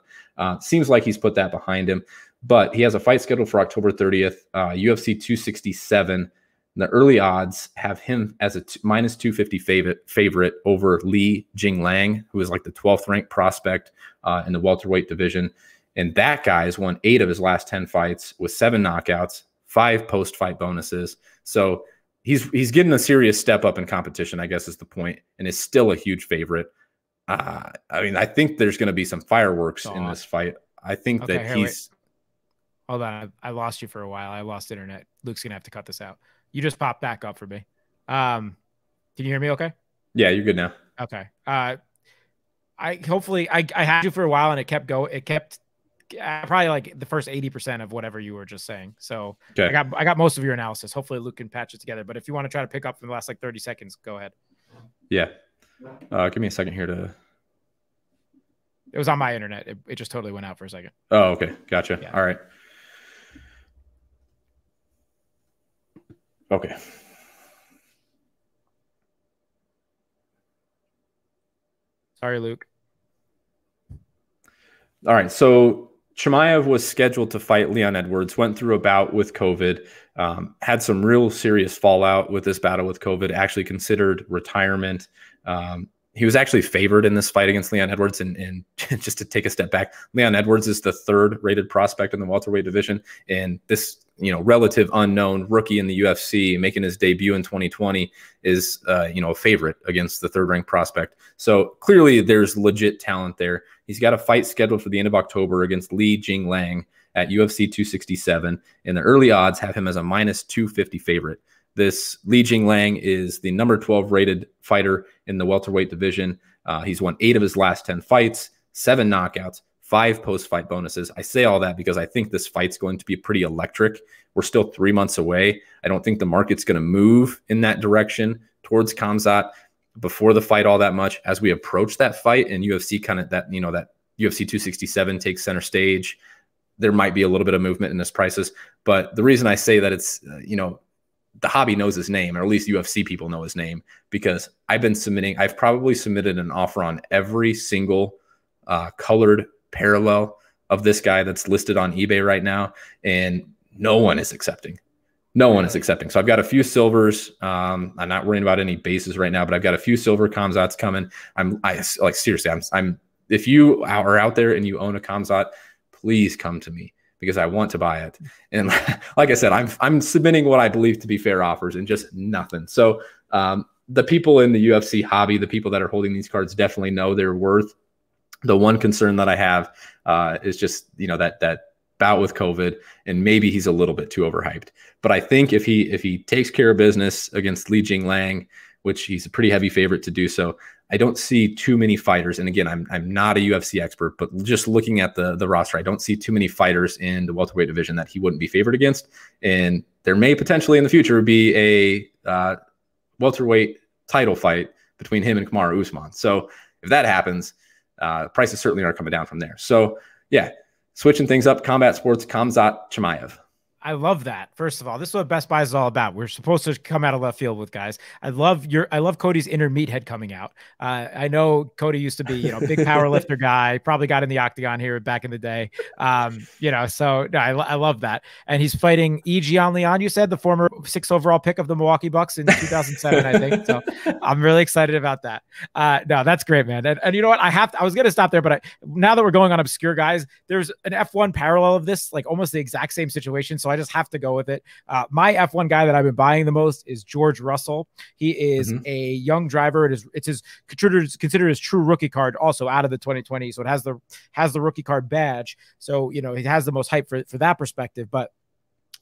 Seems like he's put that behind him. But he has a fight scheduled for October 30th, UFC 267. The early odds have him as a minus 250 favorite over Li Jinglang, who is like the 12th ranked prospect in the welterweight division. And that guy has won 8 of his last 10 fights with 7 knockouts, 5 post-fight bonuses. So he's getting a serious step up in competition, I guess is the point, and is still a huge favorite. I think there's going to be some fireworks in this fight. I think that he's... Wait. Hold on, I lost you for a while. I lost internet. Luke's gonna have to cut this out. You just popped back up for me. Can you hear me okay? Yeah, you're good now. Okay. I had you for a while and it kept going. It kept probably like the first 80% of whatever you were just saying. So I got most of your analysis. Hopefully Luke can patch it together. But if you want to try to pick up from the last 30 seconds, go ahead. Yeah. Give me a second here to... It was on my internet. It just totally went out for a second. Oh, okay. Gotcha. Yeah. All right. Okay. Sorry, Luke. All right. So Chimaev was scheduled to fight Leon Edwards, went through a bout with COVID, had some real serious fallout with this battle with COVID, actually considered retirement. He was actually favored in this fight against Leon Edwards. And just to take a step back, Leon Edwards is the 3rd rated prospect in the welterweight division. And this, relative unknown rookie in the UFC making his debut in 2020 is, a favorite against the 3rd ranked prospect. So clearly there's legit talent there. He's got a fight scheduled for the end of October against Li Jinglang at UFC 267. And the early odds have him as a minus 250 favorite. This Li Jinglang is the number 12 rated fighter in the welterweight division. He's won 8 of his last 10 fights, 7 knockouts, 5 post-fight bonuses. I say all that because I think this fight's going to be pretty electric. We're still 3 months away. I don't think the market's going to move in that direction towards Khamzat before the fight all that much. As we approach that fight and UFC that UFC 267 takes center stage, there might be a little bit of movement in his prices. But the reason I say that it's, the hobby knows his name, or at least UFC people know his name, because I've probably submitted an offer on every single colored parallel of this guy that's listed on eBay right now, and no one is accepting. No one is accepting. So I've got a few silvers. I'm not worrying about any bases right now, but I've got a few silver Khamzats coming. Seriously, if you are out there and you own a Khamzat, please come to me, because I want to buy it. And like I said, I'm submitting what I believe to be fair offers and just nothing. So the people in the UFC hobby, the people that are holding these cards definitely know their worth. The one concern that I have is just, that bout with COVID, and maybe he's a little bit too overhyped. But I think if he takes care of business against Li Jingliang, which he's a pretty heavy favorite to do so, I don't see too many fighters. And again, I'm not a UFC expert, but just looking at the roster, I don't see too many fighters in the welterweight division that he wouldn't be favored against. And there may potentially in the future be a welterweight title fight between him and Kamaru Usman. So if that happens, prices certainly are coming down from there. So yeah, switching things up, combat sports, Khamzat Chimaev. I love that. First of all, this is what Best Buy is all about. We're supposed to come out of left field with guys. I love Cody's inner meathead coming out. I know Cody used to be, big power lifter guy, probably got in the octagon here back in the day. So no, I love that. And he's fighting E. Gian Leon, you said, the former 6th overall pick of the Milwaukee Bucks in 2007, I think. So I'm really excited about that. No, that's great, man. And you know what? I was going to stop there, but now that we're going on obscure guys, there's an F1 parallel of this, like almost the exact same situation. So I just have to go with it. My F1 guy that I've been buying the most is George Russell. He is a young driver. It's his considered his true rookie card, also out of the 2020. So it has the rookie card badge. So he has the most hype for that perspective. But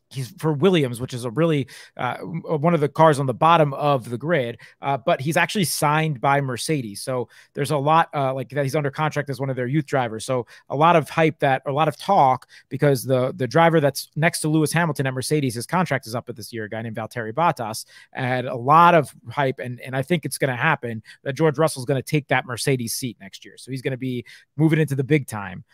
he's for Williams, which is a really one of the cars on the bottom of the grid, but he's actually signed by Mercedes. So there's a lot like that. He's under contract as one of their youth drivers. So a lot of hype a lot of talk, because the driver that's next to Lewis Hamilton at Mercedes, his contract is up at this year, a guy named Valtteri Bottas, and a lot of hype. And I think it's going to happen that George Russell's going to take that Mercedes seat next year. So he's going to be moving into the big time,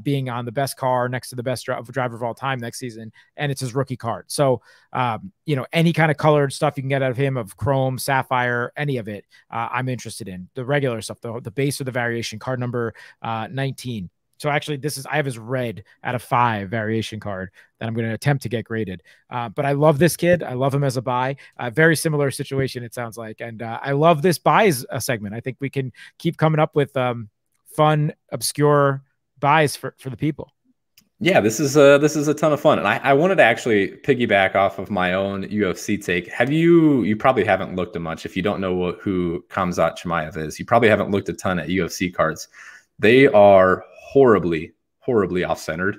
being on the best car next to the best driver of all time next season. And it's his rookie card. So, any kind of colored stuff you can get out of him, of chrome, sapphire, any of it, I'm interested in. The regular stuff, the base or the variation card number 19. So actually I have his red out of 5 variation card that I'm going to attempt to get graded. But I love this kid. I love him as a buy. Very similar situation, it sounds like. And I love this buys segment. I think we can keep coming up with fun, obscure buys for the people. Yeah, this is a ton of fun. And I wanted to actually piggyback off of my own UFC take. You probably haven't looked at much. If you don't know who Khamzat Chimaev is, you probably haven't looked a ton at UFC cards. They are horribly off-centered.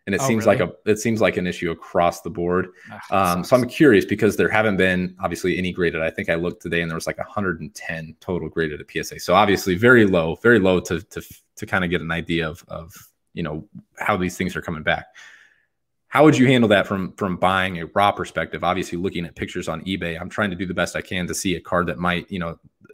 And it seems like an issue across the board. So I'm curious, because there haven't been obviously any graded. I think I looked today and there was like 110 total graded at PSA. So obviously very low to kind of get an idea of how these things are coming back. How would you handle that from buying a raw perspective? Obviously looking at pictures on eBay, I'm trying to do the best I can to see a card that might,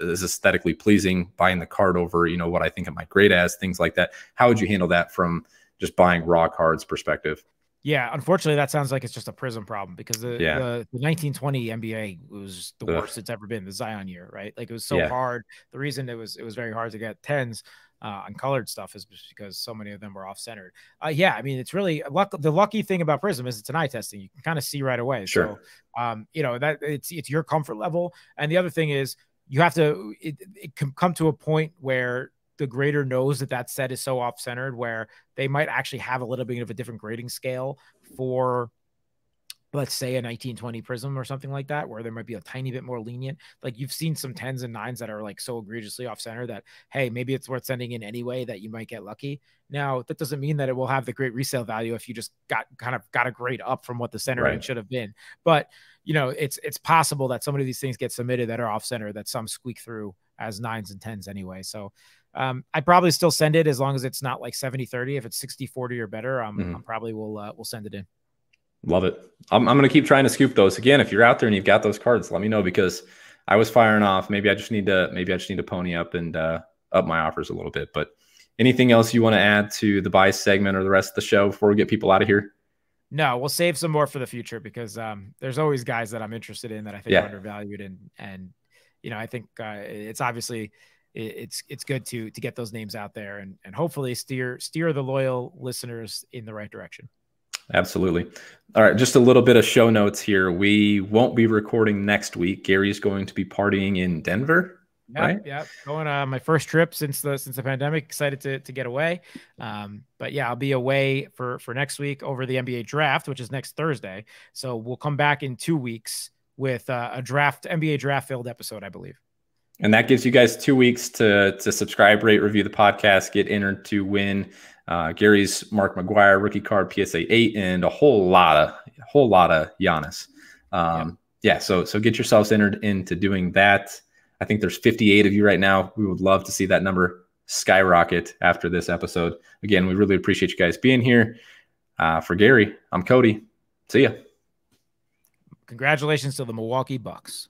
is aesthetically pleasing, buying the card over, what I think it might grade as, things like that. How would you handle that from just buying raw cards perspective? Yeah, unfortunately, that sounds like it's just a Prism problem, because the 1920 NBA was the worst it's ever been, the Zion year, right? Like, it was so hard. The reason it was very hard to get 10s on colored stuff is just because so many of them were off-centered. I mean, it's really the lucky thing about Prism is it's an eye testing. You can kind of see right away. Sure. So, that it's your comfort level. And the other thing is you have to, it can come to a point where the grader knows that set is so off-centered, where they might actually have a little bit of a different grading scale for, let's say, a 1920 Prism or something like that, where there might be a tiny bit more lenient. Like, you've seen some 10s and 9s that are like so egregiously off center that, hey, maybe it's worth sending in anyway, that you might get lucky. Now, that doesn't mean that it will have the great resale value if you just got a grade up from what the center should have been. But, it's possible that some of these things get submitted that are off center, that some squeak through as 9s and 10s anyway. So I probably still send it, as long as it's not like 70-30. If it's 60-40 or better, I'm probably will send it in. Love it. I'm going to keep trying to scoop those. Again, if you're out there and you've got those cards, let me know, because I was firing off. Maybe I just need to pony up and up my offers a little bit. But anything else you want to add to the buy segment or the rest of the show before we get people out of here? No, we'll save some more for the future, because there's always guys that I'm interested in that I think are undervalued. And I think it's obviously it's good to get those names out there and hopefully steer the loyal listeners in the right direction. Absolutely. All right. Just a little bit of show notes here. We won't be recording next week. Gary's going to be partying in Denver. Right? Yeah. Going on my first trip since the pandemic. Excited to get away. But yeah, I'll be away for next week over the NBA draft, which is next Thursday. So we'll come back in 2 weeks with a NBA draft filled episode, I believe. And that gives you guys 2 weeks to subscribe, rate, review the podcast, get entered to win Gary's Mark McGuire rookie card PSA 8 and a whole lot of Giannis. Yeah, so get yourselves entered into doing that. I think there's 58 of you right now. We would love to see that number skyrocket after this episode. Again, we really appreciate you guys being here. For Gary, I'm Cody. See ya. Congratulations to the Milwaukee Bucks.